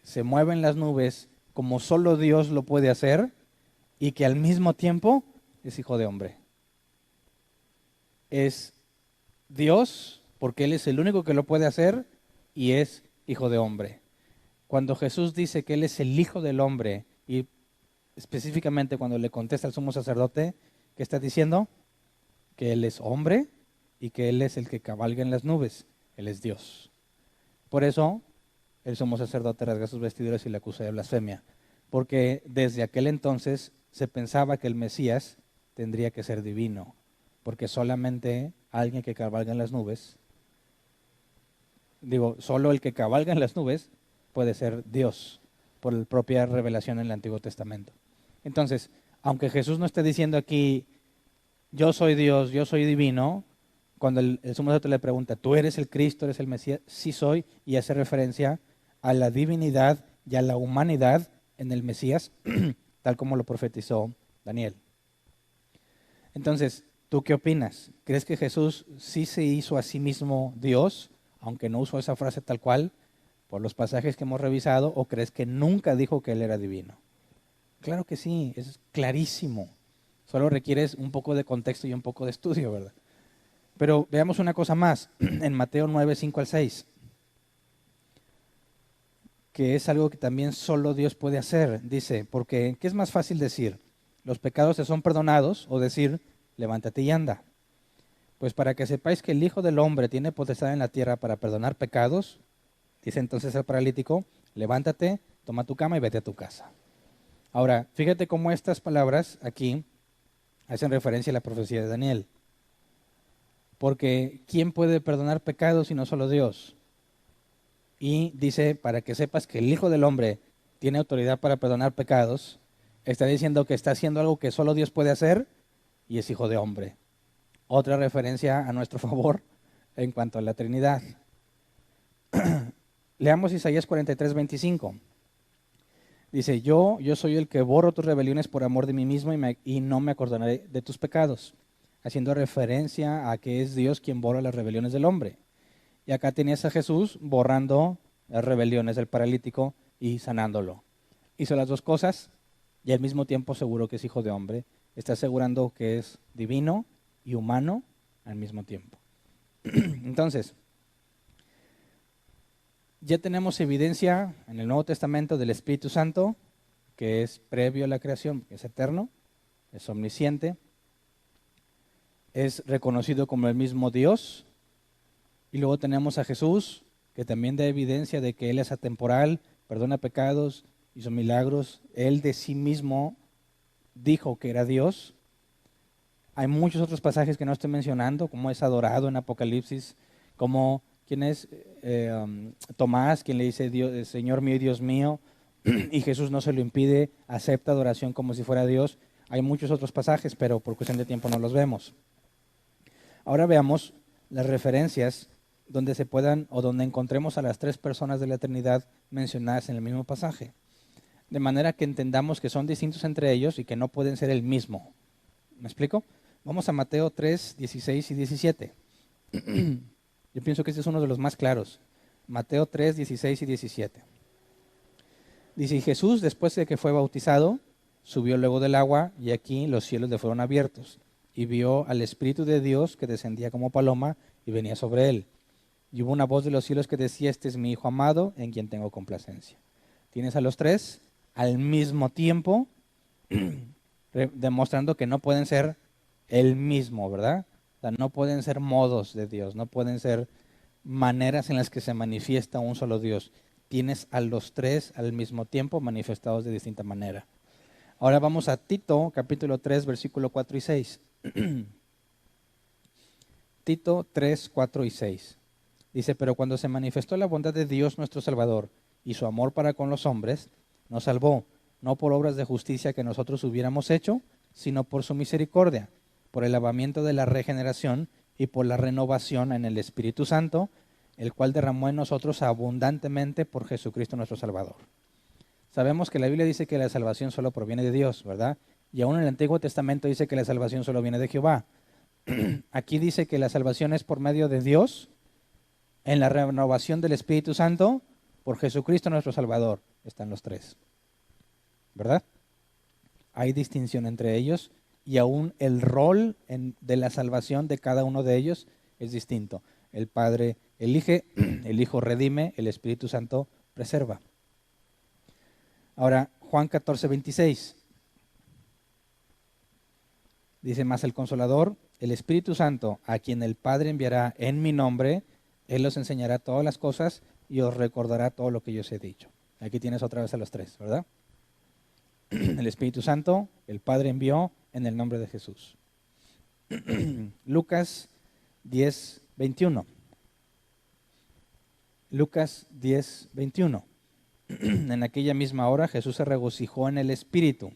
se mueve en las nubes como solo Dios lo puede hacer y que al mismo tiempo es hijo de hombre. Es Dios porque Él es el único que lo puede hacer y es hijo de hombre. Cuando Jesús dice que Él es el hijo del hombre y específicamente cuando le contesta al sumo sacerdote, ¿qué está diciendo? Que Él es hombre y que Él es el que cabalga en las nubes. Él es Dios. Por eso el sumo sacerdote rasga sus vestiduras y le acusa de blasfemia. Porque desde aquel entonces se pensaba que el Mesías tendría que ser divino. Porque solamente alguien que cabalga en las nubes, solo el que cabalga en las nubes puede ser Dios, por la propia revelación en el Antiguo Testamento. Entonces, aunque Jesús no esté diciendo aquí, yo soy Dios, yo soy divino, cuando el sumo sacerdote le pregunta, ¿tú eres el Cristo, eres el Mesías? Sí soy, y hace referencia a la divinidad y a la humanidad en el Mesías, tal como lo profetizó Daniel. Entonces, ¿tú qué opinas? ¿Crees que Jesús sí se hizo a sí mismo Dios, aunque no usó esa frase tal cual, por los pasajes que hemos revisado, o crees que nunca dijo que Él era divino? Claro que sí, es clarísimo. Solo requieres un poco de contexto y un poco de estudio, ¿verdad? Pero veamos una cosa más, en Mateo 9, 5 al 6, que es algo que también solo Dios puede hacer. Dice, porque ¿qué es más fácil decir? ¿Los pecados te son perdonados? O decir, levántate y anda. Pues para que sepáis que el Hijo del Hombre tiene potestad en la tierra para perdonar pecados, dice entonces el paralítico, levántate, toma tu cama y vete a tu casa. Ahora, fíjate cómo estas palabras aquí hacen referencia a la profecía de Daniel. Porque ¿quién puede perdonar pecados si no solo Dios? Y dice, para que sepas que el Hijo del Hombre tiene autoridad para perdonar pecados, está diciendo que está haciendo algo que solo Dios puede hacer y es Hijo de Hombre. Otra referencia a nuestro favor en cuanto a la Trinidad. Leamos Isaías 43, 25. Dice, yo soy el que borro tus rebeliones por amor de mí mismo y no me acordaré de tus pecados, haciendo referencia a que es Dios quien borra las rebeliones del hombre. Y acá tenías a Jesús borrando las rebeliones del paralítico y sanándolo. Hizo las dos cosas y al mismo tiempo aseguró que es hijo de hombre. Está asegurando que es divino y humano al mismo tiempo. Entonces, ya tenemos evidencia en el Nuevo Testamento del Espíritu Santo, que es previo a la creación, es eterno, es omnisciente, es reconocido como el mismo Dios. Y luego tenemos a Jesús, que también da evidencia de que Él es atemporal, perdona pecados, hizo milagros. Él de sí mismo dijo que era Dios. Hay muchos otros pasajes que no estoy mencionando, como es adorado en Apocalipsis, como quién es Tomás, quien le dice, Dios, Señor mío y Dios mío, y Jesús no se lo impide, acepta adoración como si fuera Dios. Hay muchos otros pasajes, pero por cuestión de tiempo no los vemos. Ahora veamos las referencias donde se puedan o donde encontremos a las tres personas de la Trinidad mencionadas en el mismo pasaje, de manera que entendamos que son distintos entre ellos y que no pueden ser el mismo. ¿Me explico? Vamos a Mateo 3, 16 y 17. Yo pienso que este es uno de los más claros. Mateo 3, 16 y 17. Dice, y Jesús, después de que fue bautizado, subió luego del agua, y aquí los cielos le fueron abiertos, y vio al Espíritu de Dios que descendía como paloma y venía sobre él. Y hubo una voz de los cielos que decía, este es mi Hijo amado, en quien tengo complacencia. Tienes a los tres al mismo tiempo, demostrando que no pueden ser el mismo, ¿verdad? O sea, no pueden ser modos de Dios, no pueden ser maneras en las que se manifiesta un solo Dios. Tienes a los tres al mismo tiempo manifestados de distinta manera. Ahora vamos a Tito, capítulo 3, versículo 4 y 6. Tito 3, 4 y 6. Dice, pero cuando se manifestó la bondad de Dios nuestro Salvador y su amor para con los hombres, nos salvó, no por obras de justicia que nosotros hubiéramos hecho, sino por su misericordia, por el lavamiento de la regeneración y por la renovación en el Espíritu Santo, el cual derramó en nosotros abundantemente por Jesucristo nuestro Salvador. Sabemos que la Biblia dice que la salvación solo proviene de Dios, ¿verdad? Y aún en el Antiguo Testamento dice que la salvación solo viene de Jehová. Aquí dice que la salvación es por medio de Dios, en la renovación del Espíritu Santo, por Jesucristo nuestro Salvador. Están los tres, ¿verdad? Hay distinción entre ellos y aún el rol de la salvación de cada uno de ellos es distinto. El Padre elige, el Hijo redime, el Espíritu Santo preserva. Ahora, Juan 14, 26. Dice, más el Consolador, el Espíritu Santo, a quien el Padre enviará en mi nombre, Él os enseñará todas las cosas y os recordará todo lo que yo os he dicho. Aquí tienes otra vez a los tres, ¿verdad? El Espíritu Santo, el Padre envió en el nombre de Jesús. Lucas 10, 21. Lucas 10, 21. En aquella misma hora Jesús se regocijó en el Espíritu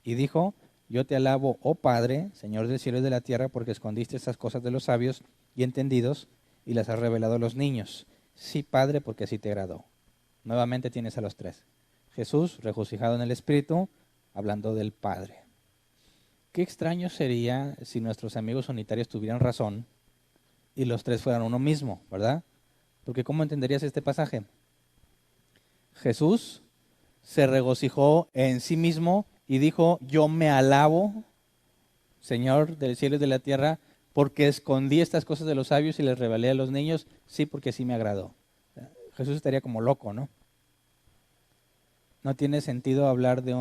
y dijo, yo te alabo, oh Padre, Señor del cielo y de la tierra, porque escondiste estas cosas de los sabios y entendidos y las has revelado a los niños. Sí, Padre, porque así te agradó. Nuevamente tienes a los tres. Jesús, regocijado en el Espíritu, hablando del Padre. Qué extraño sería si nuestros amigos unitarios tuvieran razón y los tres fueran uno mismo, ¿verdad? Porque ¿cómo entenderías este pasaje? Jesús se regocijó en sí mismo y dijo, yo me alabo, Señor del cielo y de la tierra, porque escondí estas cosas de los sabios y les revelé a los niños, sí, porque sí me agradó. Jesús estaría como loco, ¿no? No tiene sentido hablar de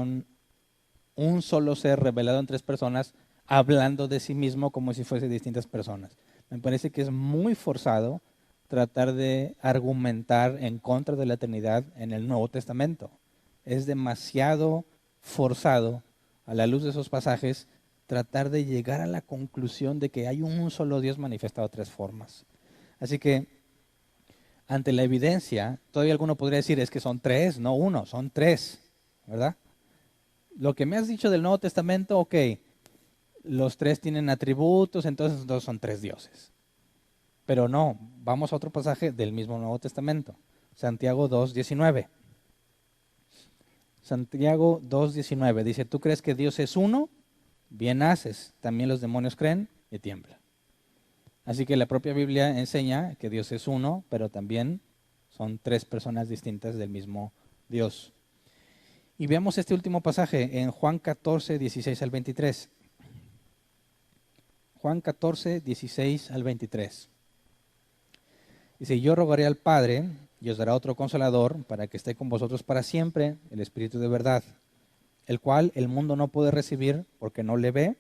un solo ser revelado en tres personas, hablando de sí mismo como si fuese distintas personas. Me parece que es muy forzado tratar de argumentar en contra de la Trinidad en el Nuevo Testamento. Es demasiado forzado, a la luz de esos pasajes, tratar de llegar a la conclusión de que hay un solo Dios manifestado de tres formas. Así que, ante la evidencia, todavía alguno podría decir, es que son tres, no uno, son tres, ¿verdad? Lo que me has dicho del Nuevo Testamento, ok, los tres tienen atributos, entonces todos son tres dioses. Pero no, vamos a otro pasaje del mismo Nuevo Testamento, Santiago 2:19. Santiago 2:19 dice, ¿tú crees que Dios es uno? Bien haces, también los demonios creen y tiemblan. Así que la propia Biblia enseña que Dios es uno, pero también son tres personas distintas del mismo Dios. Y veamos este último pasaje en Juan 14, 16 al 23. Juan 14, 16 al 23. Dice, yo rogaré al Padre y os dará otro consolador para que esté con vosotros para siempre, el Espíritu de verdad, el cual el mundo no puede recibir porque no le ve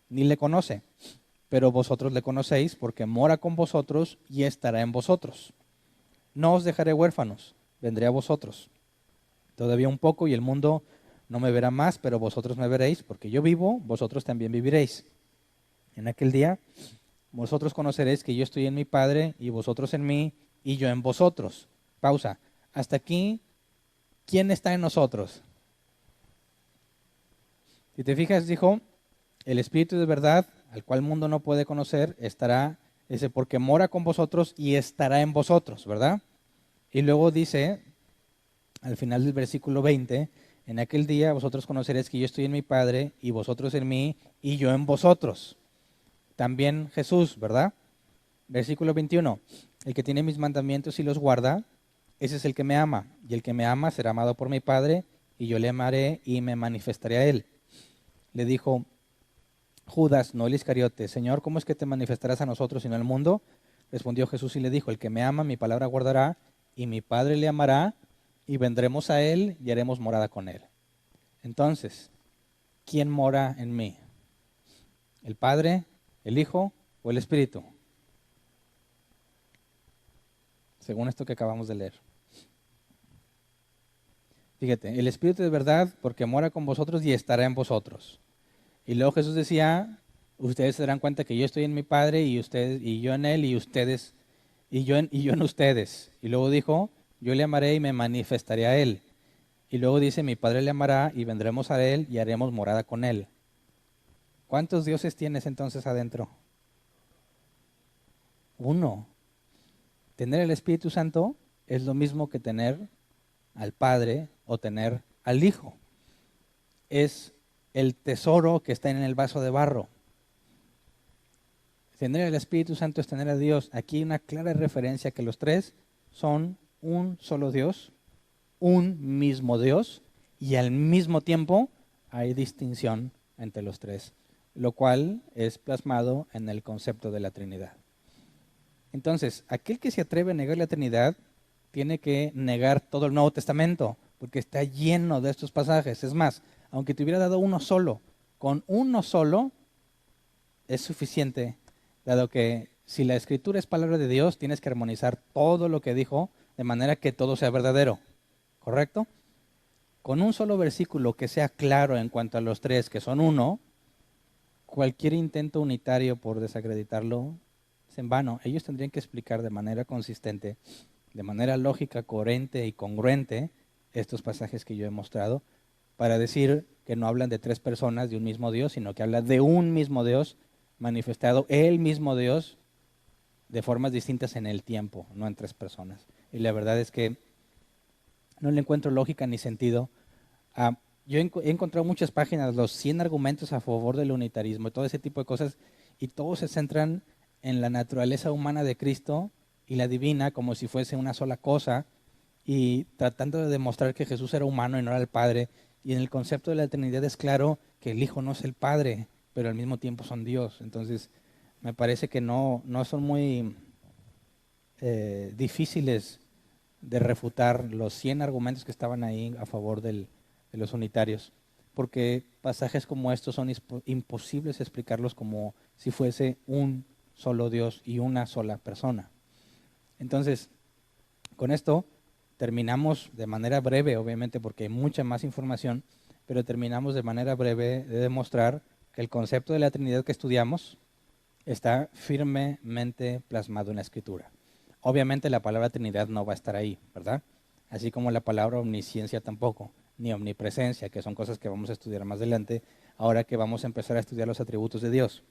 ni le conoce, pero vosotros le conocéis porque mora con vosotros y estará en vosotros. No os dejaré huérfanos, vendré a vosotros. Todavía un poco y el mundo no me verá más, pero vosotros me veréis, porque yo vivo, vosotros también viviréis. En aquel día vosotros conoceréis que yo estoy en mi Padre y vosotros en mí y yo en vosotros. Pausa. Hasta aquí, ¿quién está en nosotros? Si te fijas, dijo, el Espíritu de verdad, al cual el mundo no puede conocer, estará, dice, porque mora con vosotros y estará en vosotros, ¿verdad? Y luego dice, al final del versículo 20, en aquel día vosotros conoceréis que yo estoy en mi Padre y vosotros en mí y yo en vosotros. También Jesús, ¿verdad? Versículo 21, el que tiene mis mandamientos y los guarda, ese es el que me ama, y el que me ama será amado por mi Padre, y yo le amaré y me manifestaré a él. Le dijo Judas, no el Iscariote, Señor, ¿cómo es que te manifestarás a nosotros y no al mundo? Respondió Jesús y le dijo, el que me ama, mi palabra guardará, y mi Padre le amará, y vendremos a él y haremos morada con él. Entonces, ¿quién mora en mí? ¿El Padre, el Hijo o el Espíritu? Según esto que acabamos de leer. Fíjate, el Espíritu es verdad porque mora con vosotros y estará en vosotros. Y luego Jesús decía, ustedes se darán cuenta que yo estoy en mi Padre y ustedes y yo en él y ustedes y yo en ustedes. Y luego dijo, yo le amaré y me manifestaré a él. Y luego dice, mi Padre le amará y vendremos a él y haremos morada con él. ¿Cuántos dioses tienes entonces adentro? Uno. Tener el Espíritu Santo es lo mismo que tener al Padre o tener al Hijo. Es el tesoro que está en el vaso de barro. Tener el Espíritu Santo es tener a Dios. Aquí hay una clara referencia que los tres son un solo Dios, un mismo Dios, y al mismo tiempo hay distinción entre los tres, lo cual es plasmado en el concepto de la Trinidad. Entonces, aquel que se atreve a negar la Trinidad tiene que negar todo el Nuevo Testamento, porque está lleno de estos pasajes. Es más, aunque te hubiera dado uno solo, con uno solo es suficiente, dado que si la Escritura es palabra de Dios, tienes que armonizar todo lo que dijo de manera que todo sea verdadero. ¿Correcto? Con un solo versículo que sea claro en cuanto a los tres, que son uno, cualquier intento unitario por desacreditarlo es en vano. Ellos tendrían que explicar de manera consistente, de manera lógica, coherente y congruente estos pasajes que yo he mostrado, para decir que no hablan de tres personas de un mismo Dios, sino que habla de un mismo Dios manifestado, el mismo Dios, de formas distintas en el tiempo, no en tres personas. Y la verdad es que no le encuentro lógica ni sentido. Yo he encontrado muchas páginas, los 100 argumentos a favor del unitarismo y todo ese tipo de cosas, y todos se centran en la naturaleza humana de Cristo y la divina como si fuese una sola cosa, y tratando de demostrar que Jesús era humano y no era el Padre. Y en el concepto de la Trinidad es claro que el Hijo no es el Padre, pero al mismo tiempo son Dios. Entonces, me parece que no son muy difíciles de refutar los 100 argumentos que estaban ahí a favor de los unitarios, porque pasajes como estos son imposibles explicarlos como si fuese un solo Dios y una sola persona. Entonces, con esto terminamos de manera breve, obviamente porque hay mucha más información, pero terminamos de manera breve de demostrar que el concepto de la Trinidad que estudiamos está firmemente plasmado en la Escritura. Obviamente la palabra Trinidad no va a estar ahí, ¿verdad? Así como la palabra omnisciencia tampoco, ni omnipresencia, que son cosas que vamos a estudiar más adelante, ahora que vamos a empezar a estudiar los atributos de Dios.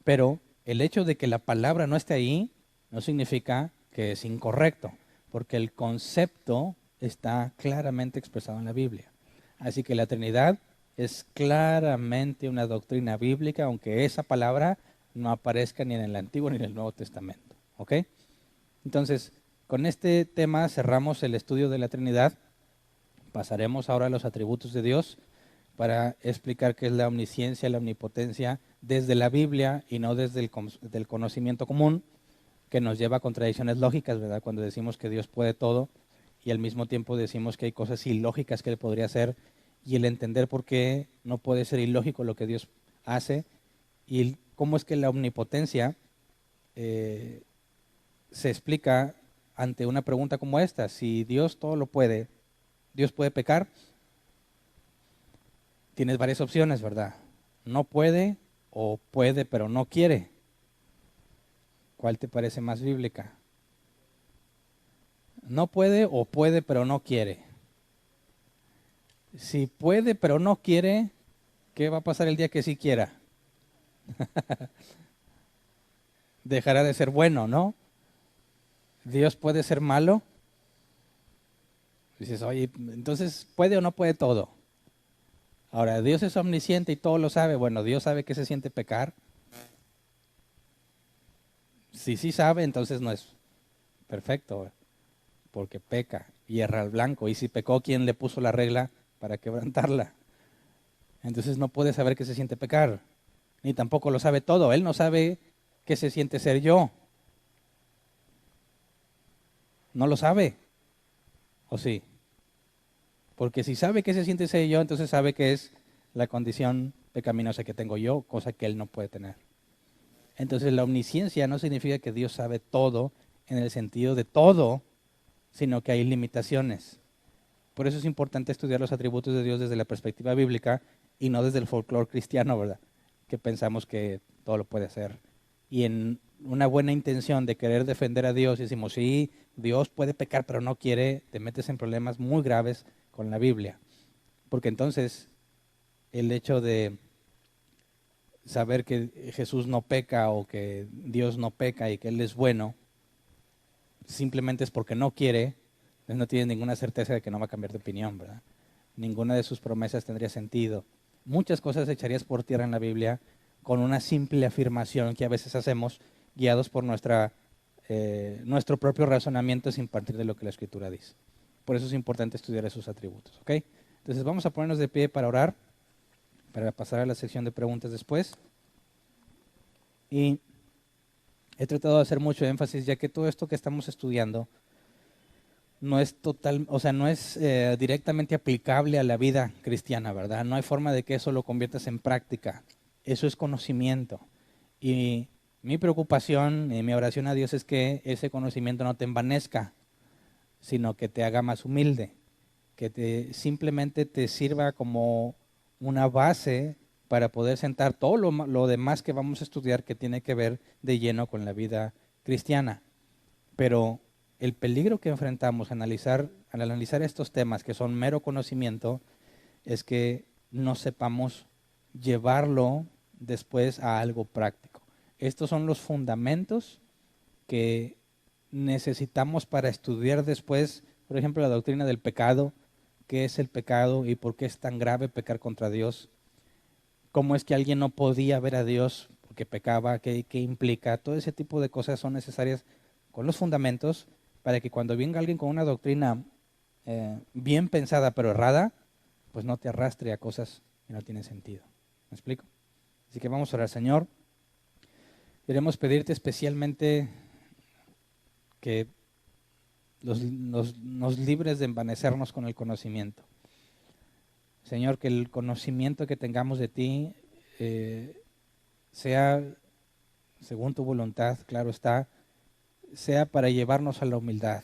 Pero el hecho de que la palabra no esté ahí no significa que es incorrecto, porque el concepto está claramente expresado en la Biblia. Así que la Trinidad es claramente una doctrina bíblica, aunque esa palabra no aparezca ni en el Antiguo ni en el Nuevo Testamento. ¿Ok? Entonces, con este tema cerramos el estudio de la Trinidad. Pasaremos ahora a los atributos de Dios para explicar qué es la omnisciencia, la omnipotencia desde la Biblia y no desde el conocimiento común, que nos lleva a contradicciones lógicas, ¿verdad? Cuando decimos que Dios puede todo y al mismo tiempo decimos que hay cosas ilógicas que Él podría hacer, y el entender por qué no puede ser ilógico lo que Dios hace y cómo es que la omnipotencia se explica ante una pregunta como esta. Si Dios todo lo puede, ¿Dios puede pecar? Tienes varias opciones, ¿verdad? No puede o puede pero no quiere. ¿Cuál te parece más bíblica? No puede o puede pero no quiere. Si puede pero no quiere, ¿qué va a pasar el día que sí quiera? Dejará de ser bueno, ¿no? ¿Dios puede ser malo? Dices, oye, entonces ¿puede o no puede todo? Ahora, Dios es omnisciente y todo lo sabe. Bueno, Dios sabe que se siente pecar. Si sí sabe, entonces no es perfecto, porque peca y erra al blanco. Y si pecó, ¿quién le puso la regla? para quebrantarla. Entonces no puede saber qué se siente pecar, ni tampoco lo sabe todo. Él no sabe qué se siente ser yo. No lo sabe, ¿o sí? Porque si sabe qué se siente ser yo, entonces sabe que es la condición pecaminosa que tengo yo, cosa que él no puede tener. Entonces la omnisciencia no significa que Dios sabe todo en el sentido de todo, sino que hay limitaciones. Por eso es importante estudiar los atributos de Dios desde la perspectiva bíblica y no desde el folclore cristiano, ¿verdad? Que pensamos que todo lo puede hacer. Y en una buena intención de querer defender a Dios, decimos, sí, Dios puede pecar, pero no quiere, te metes en problemas muy graves con la Biblia. Porque entonces el hecho de saber que Jesús no peca o que Dios no peca y que Él es bueno, simplemente es porque no quiere, entonces no tiene ninguna certeza de que no va a cambiar de opinión, ¿verdad? Ninguna de sus promesas tendría sentido. Muchas cosas echarías por tierra en la Biblia con una simple afirmación que a veces hacemos guiados por nuestro propio razonamiento sin partir de lo que la Escritura dice. Por eso es importante estudiar esos atributos, ¿ok? Entonces vamos a ponernos de pie para orar, para pasar a la sección de preguntas después. Y he tratado de hacer mucho énfasis, ya que todo esto que estamos estudiando no es directamente aplicable a la vida cristiana, ¿verdad? No hay forma de que eso lo conviertas en práctica. Eso es conocimiento. Y mi preocupación y mi oración a Dios es que ese conocimiento no te envanezca, sino que te haga más humilde, que simplemente te sirva como una base para poder sentar todo lo demás que vamos a estudiar que tiene que ver de lleno con la vida cristiana. Pero el peligro que enfrentamos al analizar estos temas que son mero conocimiento es que no sepamos llevarlo después a algo práctico. Estos son los fundamentos que necesitamos para estudiar después, por ejemplo, la doctrina del pecado, qué es el pecado y por qué es tan grave pecar contra Dios, cómo es que alguien no podía ver a Dios porque pecaba, qué implica, todo ese tipo de cosas son necesarias con los fundamentos para que cuando venga alguien con una doctrina bien pensada pero errada, pues no te arrastre a cosas que no tienen sentido. ¿Me explico? Así que vamos a orar, Señor. Queremos pedirte especialmente que nos libres de envanecernos con el conocimiento. Señor, que el conocimiento que tengamos de ti sea, según tu voluntad, claro está, sea para llevarnos a la humildad,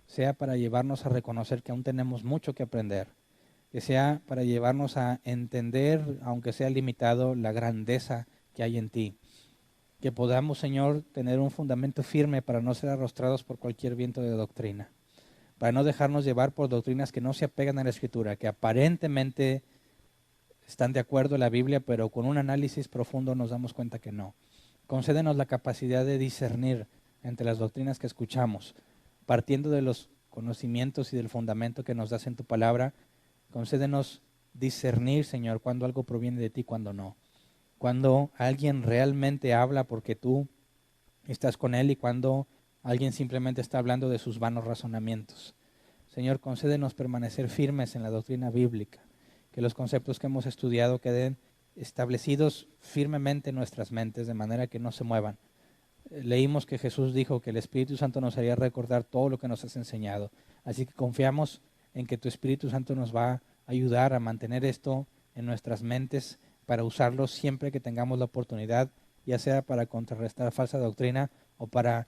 sea para llevarnos a reconocer que aún tenemos mucho que aprender, que sea para llevarnos a entender, aunque sea limitado, la grandeza que hay en ti. Que podamos, Señor, tener un fundamento firme para no ser arrastrados por cualquier viento de doctrina, para no dejarnos llevar por doctrinas que no se apegan a la Escritura, que aparentemente están de acuerdo en la Biblia, pero con un análisis profundo nos damos cuenta que no. Concédenos la capacidad de discernir entre las doctrinas que escuchamos, partiendo de los conocimientos y del fundamento que nos das en tu palabra. Concédenos discernir, Señor, cuando algo proviene de ti y cuando no. Cuando alguien realmente habla porque tú estás con él y cuando alguien simplemente está hablando de sus vanos razonamientos. Señor, concédenos permanecer firmes en la doctrina bíblica, que los conceptos que hemos estudiado queden establecidos firmemente en nuestras mentes de manera que no se muevan. Leímos que Jesús dijo que el Espíritu Santo nos haría recordar todo lo que nos has enseñado. Así que confiamos en que tu Espíritu Santo nos va a ayudar a mantener esto en nuestras mentes para usarlo siempre que tengamos la oportunidad, ya sea para contrarrestar falsa doctrina o para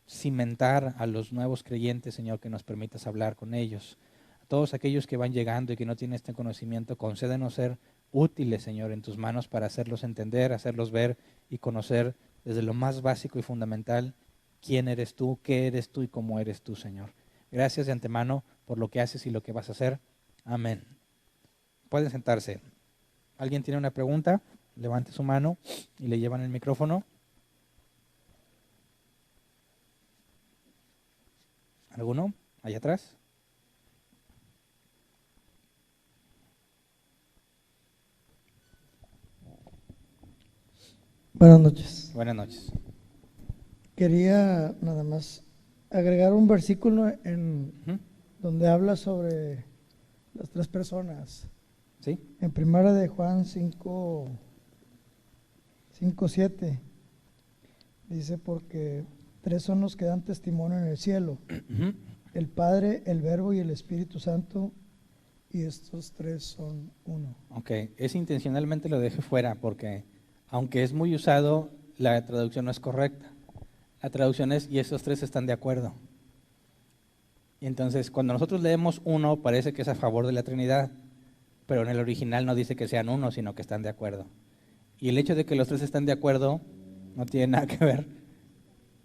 cimentar a los nuevos creyentes, Señor, que nos permitas hablar con ellos. A todos aquellos que van llegando y que no tienen este conocimiento, concédenos ser útiles, Señor, en tus manos para hacerlos entender, hacerlos ver y conocer desde lo más básico y fundamental quién eres tú, qué eres tú y cómo eres tú, Señor. Gracias de antemano por lo que haces y lo que vas a hacer. Amén. Pueden sentarse. ¿Alguien tiene una pregunta? Levante su mano y le llevan el micrófono. ¿Alguno? Allá atrás. Buenas noches. Buenas noches. Quería nada más agregar un versículo Ujú. donde habla sobre las tres personas. ¿Sí? En primera de Juan 5:7 dice, porque tres son los que dan testimonio en el cielo, Ujú. el Padre, el Verbo y el Espíritu Santo, y estos tres son uno. Ok, es intencionalmente lo dejé fuera porque aunque es muy usado, la traducción no es correcta. La traducción es, y estos tres están de acuerdo. Y entonces, cuando nosotros leemos uno, parece que es a favor de la Trinidad, pero en el original no dice que sean uno, sino que están de acuerdo. Y el hecho de que los tres están de acuerdo no tiene nada que ver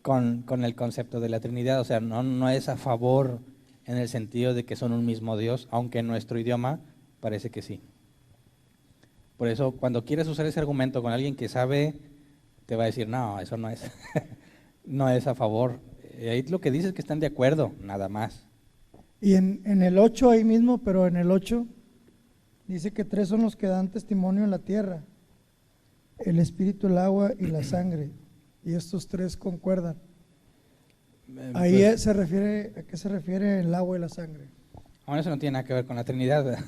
con el concepto de la Trinidad, o sea, no es a favor en el sentido de que son un mismo Dios, aunque en nuestro idioma parece que sí. Por eso, cuando quieres usar ese argumento con alguien que sabe, te va a decir, no, eso no es, no es a favor. Ahí lo que dice es que están de acuerdo, nada más. Y en el 8 ahí mismo, pero en el 8 dice que tres son los que dan testimonio en la tierra, el espíritu, el agua y la sangre, y estos tres concuerdan. Ahí Pues, se refiere, ¿a qué se refiere el agua y la sangre? bueno, eso no tiene nada que ver con la Trinidad, ¿verdad?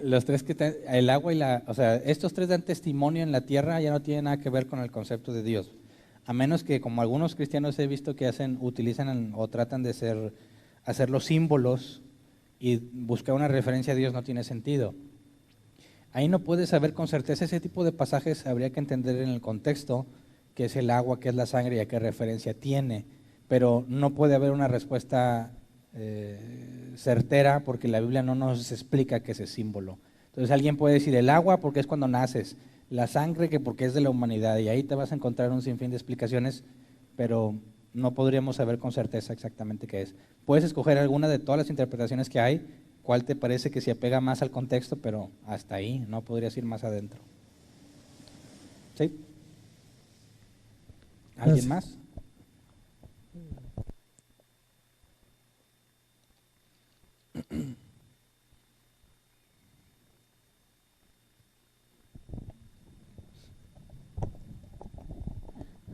Los tres el agua y o sea, estos tres dan testimonio en la tierra, ya no tiene nada que ver con el concepto de Dios. A menos que, como algunos cristianos he visto que utilizan o tratan de hacer los símbolos y buscar una referencia a Dios, no tiene sentido. Ahí no puedes saber con certeza. Ese tipo de pasajes habría que entender en el contexto, qué es el agua, qué es la sangre y a qué referencia tiene. Pero no puede haber una respuesta certera porque la Biblia no nos explica qué es ese símbolo. Entonces alguien puede decir el agua porque es cuando naces, la sangre que porque es de la humanidad, y ahí te vas a encontrar un sinfín de explicaciones, pero no podríamos saber con certeza exactamente qué es. Puedes escoger alguna de todas las interpretaciones que hay, cuál te parece que se apega más al contexto, pero hasta ahí, no podrías ir más adentro. ¿Sí? ¿Alguien Gracias. más?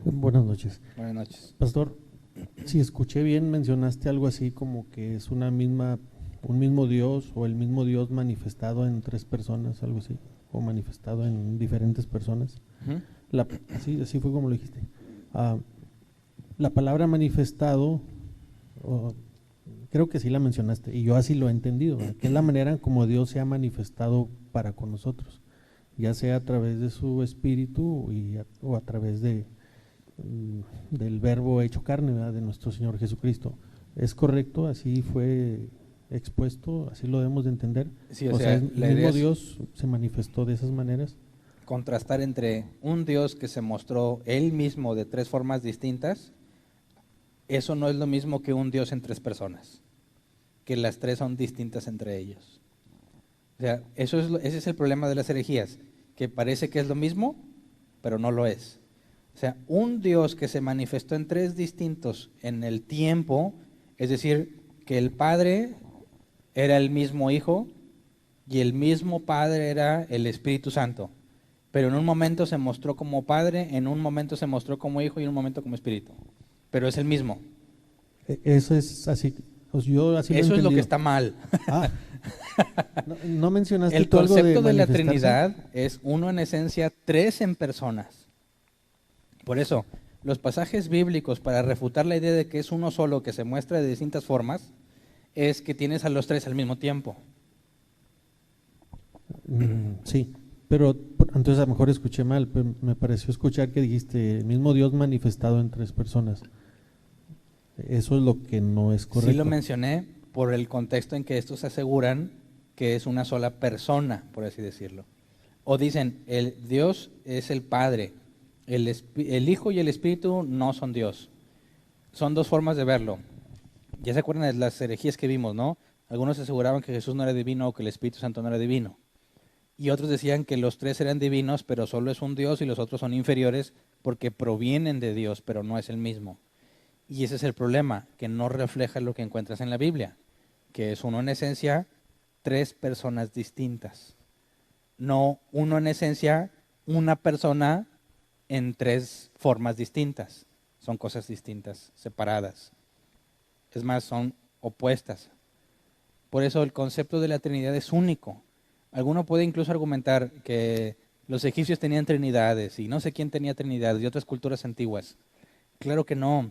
Buenas noches. Buenas noches. Pastor, si escuché bien, mencionaste algo así como que es un mismo Dios o el mismo Dios manifestado en tres personas, algo así, o manifestado en diferentes personas. Ujú. Así fue como lo dijiste. Ah, la palabra manifestado, creo que sí la mencionaste, y yo así lo he entendido, ¿verdad? Que es la manera como Dios se ha manifestado para con nosotros, ya sea a través de su espíritu o a través del verbo hecho carne, ¿verdad? De nuestro Señor Jesucristo. ¿Es correcto? ¿Así fue expuesto? ¿Así lo debemos de entender? Sí, O sea, el la idea mismo es Dios se manifestó de esas maneras. contrastar entre un Dios que se mostró él mismo de tres formas distintas. Eso no es lo mismo que un Dios en tres personas, que las tres son distintas entre ellos. O sea, ese es el problema de las herejías, que parece que es lo mismo, pero no lo es. O sea, un Dios que se manifestó en tres distintos en el tiempo, es decir, que el Padre era el mismo Hijo y el mismo Padre era el Espíritu Santo, pero en un momento se mostró como Padre, en un momento se mostró como Hijo y en un momento como Espíritu, pero es el mismo. Eso es así, pues yo así lo he Eso es lo que entendido. está mal. No mencionaste El tú algo concepto de la manifestarse. Trinidad es uno en esencia, tres en personas. Por eso, los pasajes bíblicos para refutar la idea de que es uno solo que se muestra de distintas formas, es que tienes a los tres al mismo tiempo. Sí, pero entonces a lo mejor escuché mal, pero me pareció escuchar que dijiste el mismo Dios manifestado en tres personas. Eso es lo que no es correcto. Sí lo mencioné por el contexto en que estos aseguran que es una sola persona, por así decirlo. O dicen, el Dios es el Padre, el Hijo y el Espíritu no son Dios. Son dos formas de verlo. Ya se acuerdan de las herejías que vimos, ¿no? Algunos aseguraban que Jesús no era divino o que el Espíritu Santo no era divino. Y otros decían que los tres eran divinos, pero solo es un Dios y los otros son inferiores porque provienen de Dios, pero no es el mismo. Y ese es el problema, que no refleja lo que encuentras en la Biblia, que es uno en esencia, tres personas distintas. No uno en esencia, una persona en tres formas distintas. Son cosas distintas, separadas. Es más, son opuestas. Por eso el concepto de la Trinidad es único. Alguno puede incluso argumentar que los egipcios tenían trinidades y no sé quién tenía trinidades y otras culturas antiguas. Claro que no.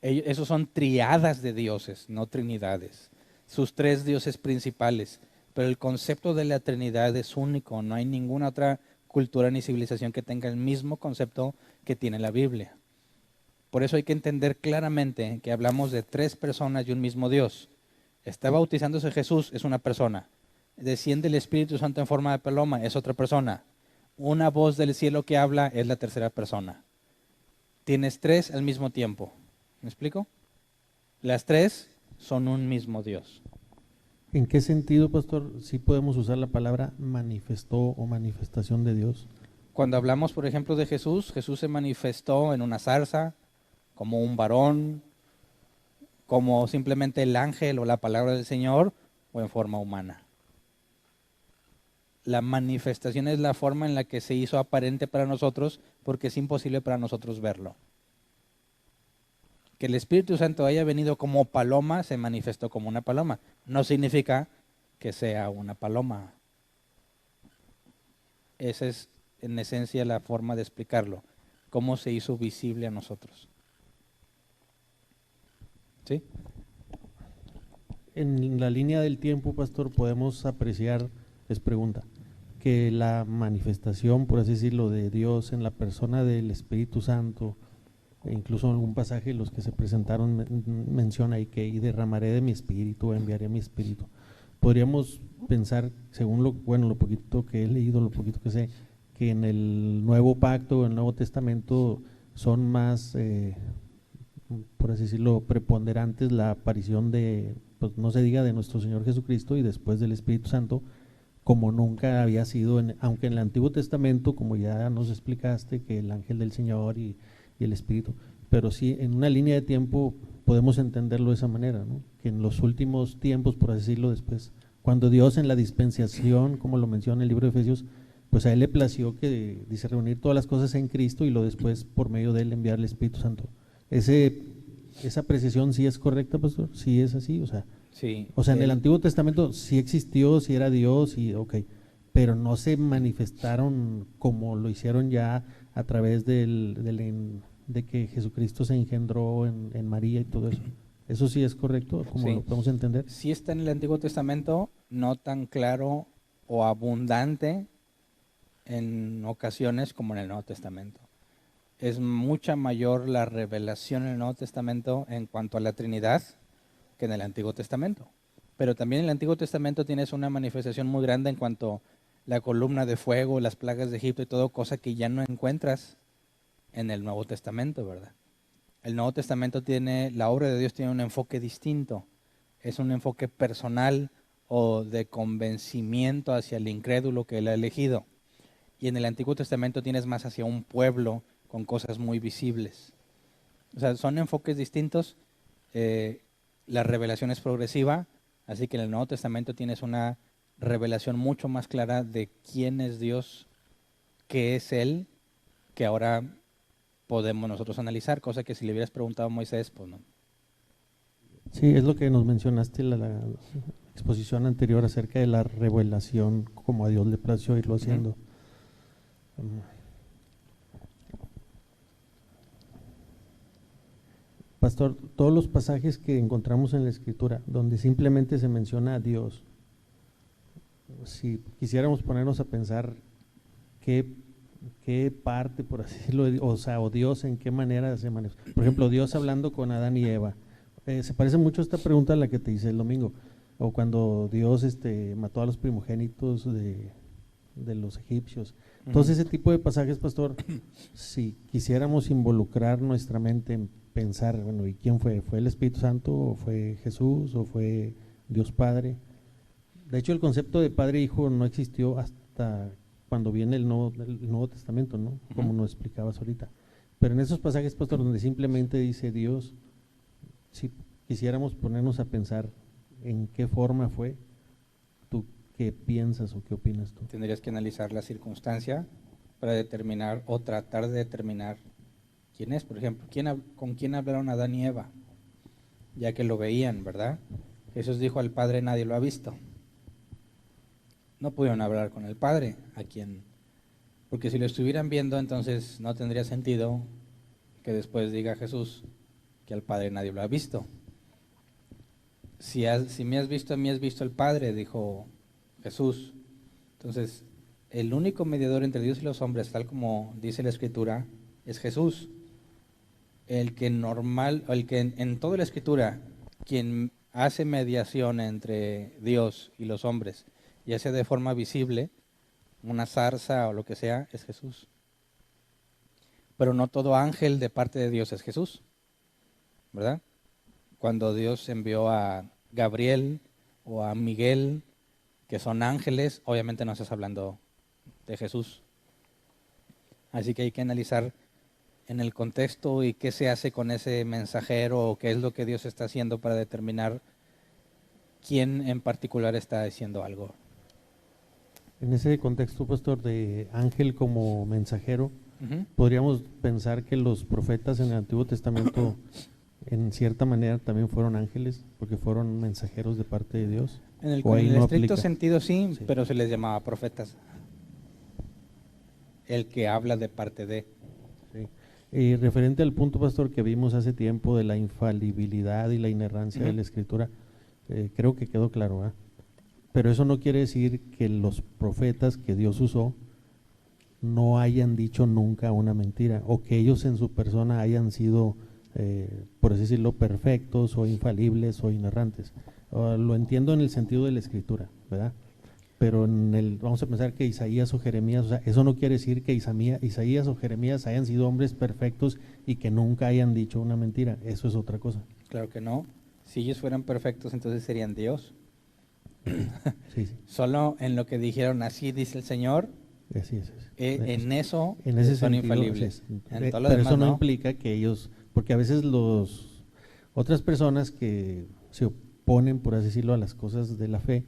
Esos son triadas de dioses, no trinidades. Sus tres dioses principales. Pero el concepto de la Trinidad es único. No hay ninguna otra cultura ni civilización que tenga el mismo concepto que tiene la Biblia. Por eso hay que entender claramente que hablamos de tres personas y un mismo Dios. Está bautizándose Jesús, es una persona. Desciende el Espíritu Santo en forma de paloma, es otra persona. Una voz del cielo que habla es la tercera persona. Tienes tres al mismo tiempo. ¿Me explico? Las tres son un mismo Dios. ¿En qué sentido, pastor, sí podemos usar la palabra manifestó o manifestación de Dios? Cuando hablamos, por ejemplo, de Jesús, Jesús se manifestó en una zarza, como un varón, como simplemente el ángel o la palabra del Señor, o en forma humana. La manifestación es la forma en la que se hizo aparente para nosotros, porque es imposible para nosotros verlo. Que el Espíritu Santo haya venido como paloma, se manifestó como una paloma. No significa que sea una paloma. Esa es en esencia la forma de explicarlo, cómo se hizo visible a nosotros. ¿Sí? En la línea del tiempo, pastor, podemos apreciar, les pregunta, que la manifestación, por así decirlo, de Dios en la persona del Espíritu Santo, e incluso en algún pasaje los que se presentaron menciona ahí que y derramaré de mi espíritu, enviaré mi espíritu. Podríamos pensar, según lo poquito que he leído, lo poquito que sé, que en el Nuevo Pacto, en el Nuevo Testamento, son más, por así decirlo, preponderantes la aparición de, pues no se diga de nuestro Señor Jesucristo y después del Espíritu Santo, como nunca había sido, aunque en el Antiguo Testamento, como ya nos explicaste, que el ángel del Señor y el Espíritu, pero sí en una línea de tiempo podemos entenderlo de esa manera, ¿no? Que en los últimos tiempos, por así decirlo, después, cuando Dios en la dispensación, como lo menciona el libro de Efesios, pues a Él le plació que dice reunir todas las cosas en Cristo y lo después por medio de Él enviar el Espíritu Santo. Esa apreciación sí es correcta, pastor, sí es así, Sí. En el Antiguo Testamento sí existió, sí era Dios, y ok, pero no se manifestaron como lo hicieron ya a través de que Jesucristo se engendró en María y todo eso. ¿Eso sí es correcto, como Sí. lo podemos entender? Sí está en el Antiguo Testamento, no tan claro o abundante en ocasiones como en el Nuevo Testamento. Es mucha mayor la revelación en el Nuevo Testamento en cuanto a la Trinidad que en el Antiguo Testamento. Pero también en el Antiguo Testamento tienes una manifestación muy grande en cuanto a la columna de fuego, las plagas de Egipto y todo, cosa que ya no encuentras en el Nuevo Testamento, ¿verdad? El Nuevo Testamento tiene, la obra de Dios tiene un enfoque distinto. Es un enfoque personal o de convencimiento hacia el incrédulo que Él ha elegido. Y en el Antiguo Testamento tienes más hacia un pueblo con cosas muy visibles. O sea, son enfoques distintos. La revelación es progresiva, así que en el Nuevo Testamento tienes una revelación mucho más clara de quién es Dios, qué es Él, que ahora podemos nosotros analizar, cosa que si le hubieras preguntado a Moisés, pues no. Sí, es lo que nos mencionaste en la exposición anterior acerca de la revelación, como a Dios le plació irlo haciendo. Pastor, todos los pasajes que encontramos en la Escritura, donde simplemente se menciona a Dios, si quisiéramos ponernos a pensar qué parte, por así decirlo, o Dios en qué manera se manifiesta. Por ejemplo, Dios hablando con Adán y Eva. Se parece mucho a esta pregunta a la que te hice el domingo, o cuando Dios mató a los primogénitos de los egipcios. Entonces, ese tipo de pasajes, pastor, si quisiéramos involucrar nuestra mente en pensar, bueno, ¿y quién fue? ¿Fue el Espíritu Santo o fue Jesús o fue Dios Padre? De hecho, el concepto de Padre e Hijo no existió hasta cuando viene el Nuevo Testamento, ¿no? Como nos explicabas ahorita. Pero en esos pasajes, pastor, donde simplemente dice Dios, si quisiéramos ponernos a pensar en qué forma fue, ¿tú qué piensas o qué opinas tú? Tendrías que analizar la circunstancia para determinar o tratar de determinar quién es. Por ejemplo, con quién hablaron Adán y Eva, ya que lo veían, ¿verdad? Jesús dijo al Padre, nadie lo ha visto. No pudieron hablar con el Padre, porque si lo estuvieran viendo, entonces no tendría sentido que después diga Jesús que al Padre nadie lo ha visto. Si me has visto a mí, has visto al Padre, dijo Jesús. Entonces, el único mediador entre Dios y los hombres, tal como dice la Escritura, es Jesús. El que en toda la Escritura, quien hace mediación entre Dios y los hombres, ya sea de forma visible, una zarza o lo que sea, es Jesús. Pero no todo ángel de parte de Dios es Jesús, ¿verdad? Cuando Dios envió a Gabriel o a Miguel, que son ángeles, obviamente no estás hablando de Jesús. Así que hay que analizar en el contexto y qué se hace con ese mensajero o qué es lo que Dios está haciendo para determinar quién en particular está diciendo algo. En ese contexto, pastor, de ángel como mensajero, podríamos pensar que los profetas en el Antiguo Testamento en cierta manera también fueron ángeles, porque fueron mensajeros de parte de Dios. En el no estricto aplica. sentido sí, pero se les llamaba profetas. El que habla de parte de. Sí. Y referente al punto, pastor, que vimos hace tiempo de la infalibilidad y la inerrancia de la Escritura, creo que quedó claro, ¿eh? Pero eso no quiere decir que los profetas que Dios usó no hayan dicho nunca una mentira, o que ellos en su persona hayan sido, por así decirlo, perfectos o infalibles o inerrantes. Lo entiendo en el sentido de la Escritura, ¿verdad? Pero vamos a pensar que Isaías o Jeremías, o sea, eso no quiere decir que Isaías o Jeremías hayan sido hombres perfectos y que nunca hayan dicho una mentira. Eso es otra cosa. Claro que no. Si ellos fueran perfectos, entonces serían Dios. Sí. Solo en lo que dijeron, así dice el Señor, Así es. en eso en ese son sentido, infalibles. En todo lo pero demás, eso no implica que ellos, porque a veces otras personas que se oponen, por así decirlo, a las cosas de la fe,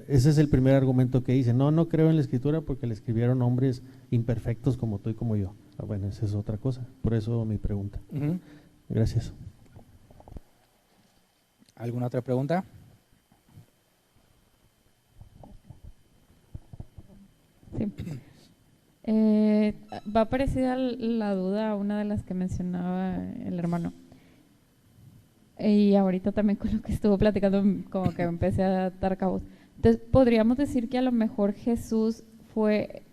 ese es el primer argumento que dicen, no creo en la Escritura porque le escribieron hombres imperfectos como tú y como yo. Bueno, esa es otra cosa, por eso mi pregunta. Gracias. ¿Alguna otra pregunta? Sí. Va parecida la duda a una de las que mencionaba el hermano. Y ahorita también con lo que estuvo platicando, como que empecé a atar cabos. Entonces, podríamos decir que a lo mejor Jesús fue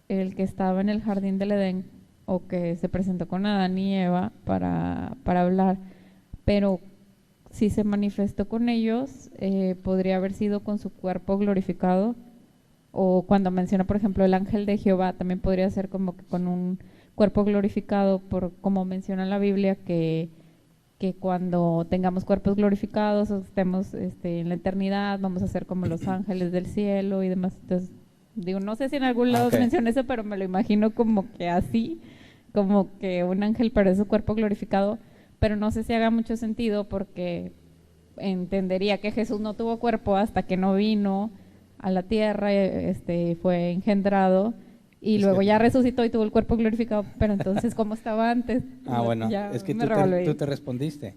el que estaba en el jardín del Edén, o que se presentó con Adán y Eva para hablar, pero si se manifestó con ellos, podría haber sido con su cuerpo glorificado. O cuando menciona, por ejemplo, el ángel de Jehová, también podría ser como que con un cuerpo glorificado, como menciona la Biblia, que cuando tengamos cuerpos glorificados, o estemos en la eternidad, vamos a ser como los ángeles del cielo y demás. Entonces, digo, no sé si en algún lado menciona eso, pero me lo imagino como que así, como que un ángel pero su cuerpo glorificado, pero no sé si haga mucho sentido, porque entendería que Jesús no tuvo cuerpo hasta que no vino a la tierra, fue engendrado y luego ya resucitó y tuvo el cuerpo glorificado, pero entonces ¿cómo estaba antes? Bueno, es que tú te respondiste.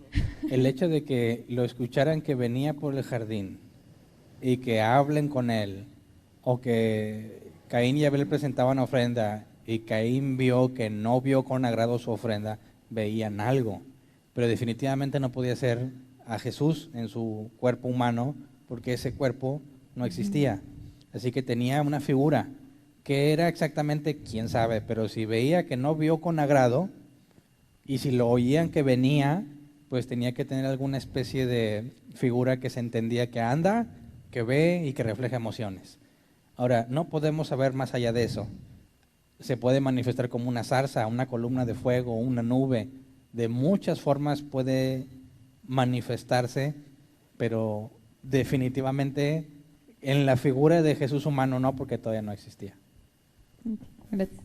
El hecho de que lo escucharan que venía por el jardín y que hablen con él, o que Caín y Abel presentaban ofrenda y Caín vio que no vio con agrado su ofrenda, veían algo, pero definitivamente no podía ser a Jesús en su cuerpo humano, porque ese cuerpo no existía. Así que tenía una figura. ¿Qué era exactamente? Quién sabe, pero si veía que no vio con agrado, y si lo oían que venía, pues tenía que tener alguna especie de figura que se entendía que anda, que ve y que refleja emociones. Ahora, no podemos saber más allá de eso. Se puede manifestar como una zarza, una columna de fuego, una nube. De muchas formas puede manifestarse, pero definitivamente en la figura de Jesús humano no, porque todavía no existía. Gracias.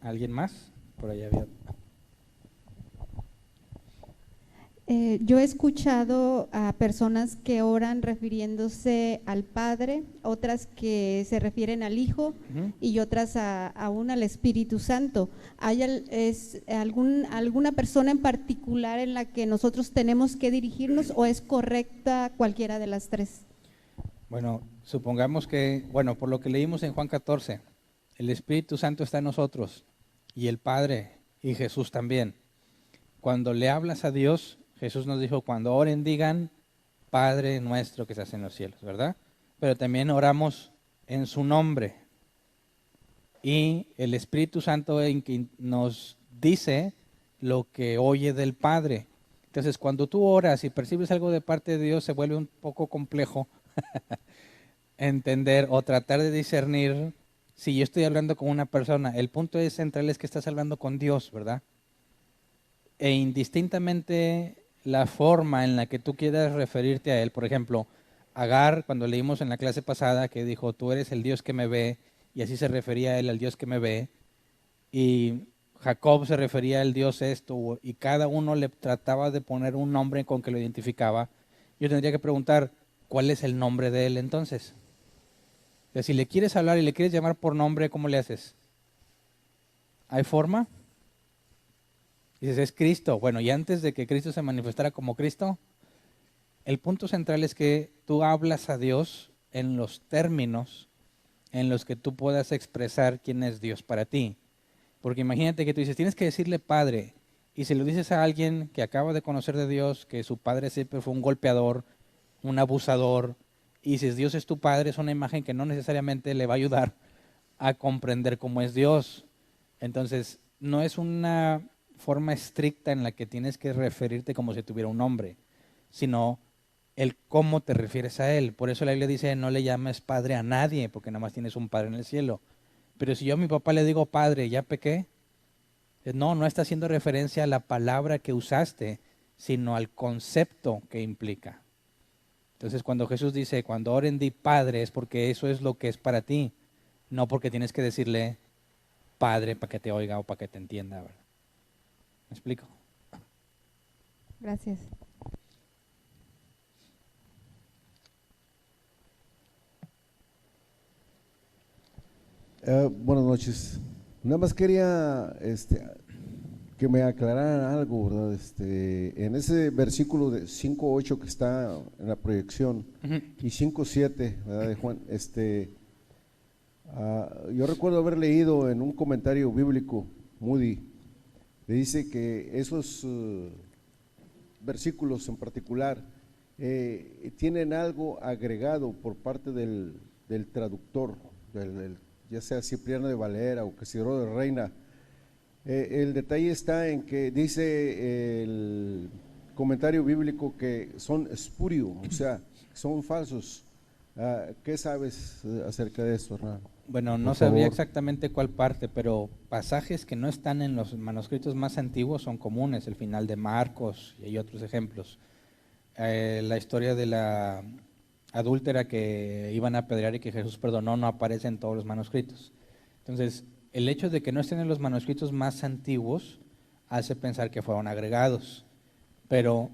¿Alguien más? Por allá había. Yo he escuchado a personas que oran refiriéndose al Padre, otras que se refieren al Hijo y otras aún al Espíritu Santo. ¿Hay alguna persona en particular en la que nosotros tenemos que dirigirnos o es correcta cualquiera de las tres? Bueno, supongamos que, bueno, por lo que leímos en Juan 14, el Espíritu Santo está en nosotros y el Padre y Jesús también. Cuando le hablas a Dios, Jesús nos dijo, cuando oren digan, Padre nuestro que estás en los cielos, ¿verdad? Pero también oramos en su nombre. Y el Espíritu Santo nos dice lo que oye del Padre. Entonces, cuando tú oras y percibes algo de parte de Dios, se vuelve un poco complejo entender o tratar de discernir si yo estoy hablando con una persona. El punto central es que estás hablando con Dios, ¿verdad? E indistintamente la forma en la que tú quieras referirte a Él, por ejemplo, Agar, cuando leímos en la clase pasada que dijo, tú eres el Dios que me ve, y así se refería a Él, al Dios que me ve, y Jacob se refería al Dios esto, y cada uno le trataba de poner un nombre con que lo identificaba. Yo tendría que preguntar, ¿cuál es el nombre de Él entonces? O sea, si le quieres hablar y le quieres llamar por nombre, ¿cómo le haces? ¿Hay forma? Dices, es Cristo. Bueno, y antes de que Cristo se manifestara como Cristo, el punto central es que tú hablas a Dios en los términos en los que tú puedas expresar quién es Dios para ti. Porque imagínate que tú dices, tienes que decirle Padre, y si lo dices a alguien que acaba de conocer de Dios, que su padre siempre fue un golpeador, un abusador, y dices, Dios es tu Padre, es una imagen que no necesariamente le va a ayudar a comprender cómo es Dios. Entonces, no es una forma estricta en la que tienes que referirte como si tuviera un nombre, sino el cómo te refieres a Él. Por eso la Biblia dice, no le llames Padre a nadie, porque nada más tienes un Padre en el cielo. Pero si yo a mi papá le digo Padre, ¿ya pequé? No, no está haciendo referencia a la palabra que usaste, sino al concepto que implica. Entonces, cuando Jesús dice, cuando oren di Padre, es porque eso es lo que es para ti, no porque tienes que decirle Padre para que te oiga o para que te entienda, ¿verdad? ¿Me explico? Gracias. Buenas noches. Nada más quería que me aclararan algo, ¿verdad? En ese versículo de 5:8 que está en la proyección y 5:7, ¿verdad? De Juan, yo recuerdo haber leído en un comentario bíblico, Moody, le dice que esos versículos en particular tienen algo agregado por parte del traductor, ya sea Cipriano de Valera o Casidro de Reina. El detalle está en que dice el comentario bíblico que son espurio, o sea, son falsos. ¿Qué sabes acerca de esto, Hernán? Bueno, no sabía exactamente cuál parte, pero pasajes que no están en los manuscritos más antiguos son comunes, el final de Marcos y hay otros ejemplos. La historia de la adúltera que iban a apedrear y que Jesús perdonó no aparece en todos los manuscritos. Entonces, el hecho de que no estén en los manuscritos más antiguos hace pensar que fueron agregados, pero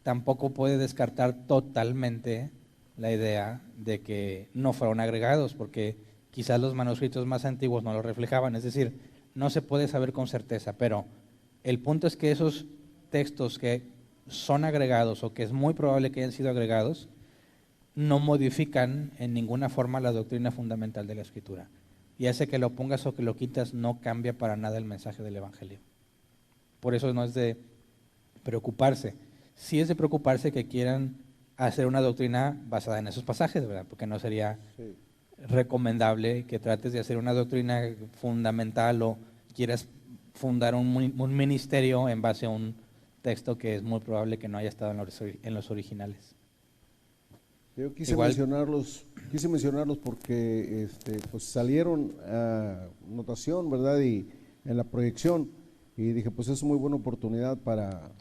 tampoco puede descartar totalmente la idea de que no fueron agregados, porque quizás los manuscritos más antiguos no lo reflejaban, es decir, no se puede saber con certeza, pero el punto es que esos textos que son agregados o que es muy probable que hayan sido agregados, no modifican en ninguna forma la doctrina fundamental de la Escritura. Y hace que lo pongas o que lo quitas no cambia para nada el mensaje del Evangelio. Por eso no es de preocuparse. Sí es de preocuparse que quieran hacer una doctrina basada en esos pasajes, ¿verdad? Porque no sería recomendable que trates de hacer una doctrina fundamental o quieras fundar un ministerio en base a un texto que es muy probable que no haya estado en los originales. Yo quise mencionarlos porque pues salieron a notación, ¿verdad? Y en la proyección, y dije, pues es muy buena oportunidad para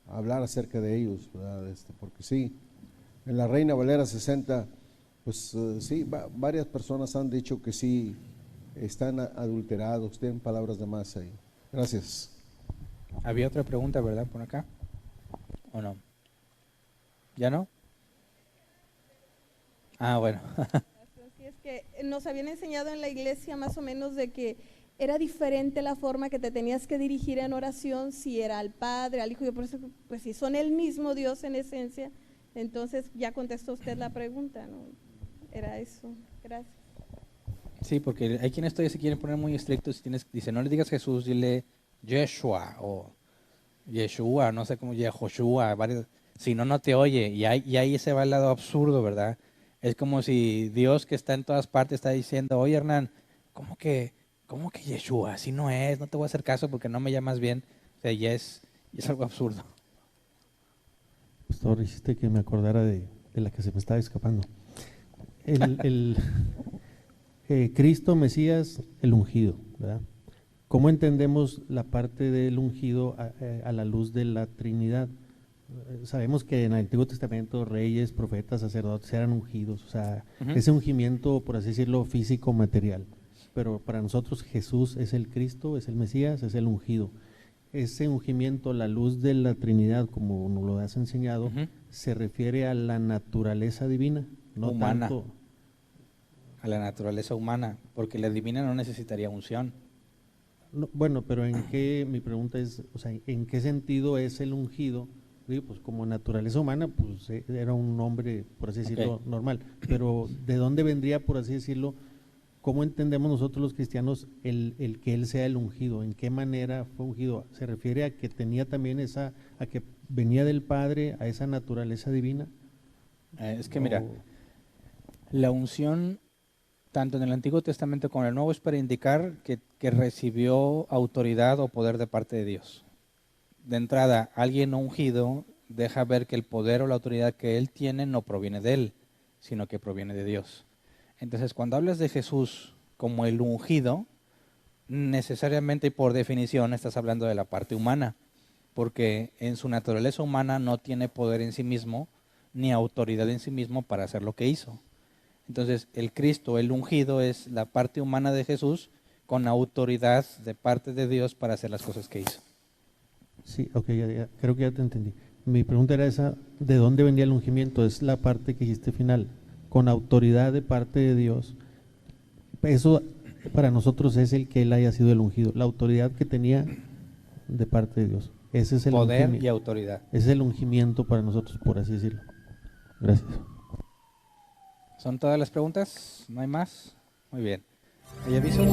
hablar acerca de ellos, ¿verdad? Porque sí, en la Reina Valera 60, pues sí, varias personas han dicho que sí, están adulterados, tienen palabras de más ahí. Gracias. Había otra pregunta, ¿verdad? Por acá. ¿O no? ¿Ya no? Ah, bueno. Así es que nos habían enseñado en la iglesia más o menos de que era diferente la forma que te tenías que dirigir en oración, si era al Padre, al Hijo, y por eso, pues si son el mismo Dios en esencia, entonces ya contestó usted la pregunta, ¿no? Era eso. Gracias. Sí, porque hay quienes todavía se quieren poner muy estrictos y dice, no le digas Jesús, dile Yeshua o Yeshua, no sé cómo, Yehoshua, si no, no te oye. Y ahí se va el lado absurdo, ¿verdad? Es como si Dios que está en todas partes está diciendo, oye Hernán, ¿cómo que Yeshua? Así no es, no te voy a hacer caso porque no me llamas bien. O sea, ya es algo absurdo. Pastor, hiciste que me acordara de la que se me estaba escapando. Cristo Mesías, el ungido, ¿verdad? ¿Cómo entendemos la parte del ungido a la luz de la Trinidad? Sabemos que en el Antiguo Testamento reyes, profetas, sacerdotes eran ungidos, o sea, ese ungimiento, por así decirlo, físico, material. Pero para nosotros Jesús es el Cristo, es el Mesías, es el ungido. Ese ungimiento, la luz de la Trinidad, como nos lo has enseñado, se refiere a la naturaleza divina, no humana. tanto A la naturaleza humana, porque la divina no necesitaría unción. No, bueno, pero mi pregunta es, o sea, ¿en qué sentido es el ungido? Digo, pues como naturaleza humana, pues era un hombre, por así decirlo, normal. Pero ¿de dónde vendría, por así decirlo, cómo entendemos nosotros los cristianos el que él sea el ungido? ¿En qué manera fue ungido? ¿Se refiere a que tenía también a que venía del Padre, a esa naturaleza divina? Es que mira, la unción tanto en el Antiguo Testamento como en el Nuevo es para indicar que recibió autoridad o poder de parte de Dios. De entrada, alguien ungido deja ver que el poder o la autoridad que él tiene no proviene de él, sino que proviene de Dios. Entonces, cuando hablas de Jesús como el ungido, necesariamente y por definición estás hablando de la parte humana, porque en su naturaleza humana no tiene poder en sí mismo, ni autoridad en sí mismo para hacer lo que hizo. Entonces, el Cristo, el ungido, es la parte humana de Jesús con autoridad de parte de Dios para hacer las cosas que hizo. Sí, ok, creo que ya te entendí. Mi pregunta era esa, ¿de dónde venía el ungimiento? Es la parte que dijiste final, con autoridad de parte de Dios. Eso para nosotros es el que él haya sido el ungido, la autoridad que tenía de parte de Dios. Ese es el poder y autoridad. Ese es el ungimiento para nosotros, por así decirlo. Gracias. ¿Son todas las preguntas? ¿No hay más? Muy bien. ¿Hay avisos?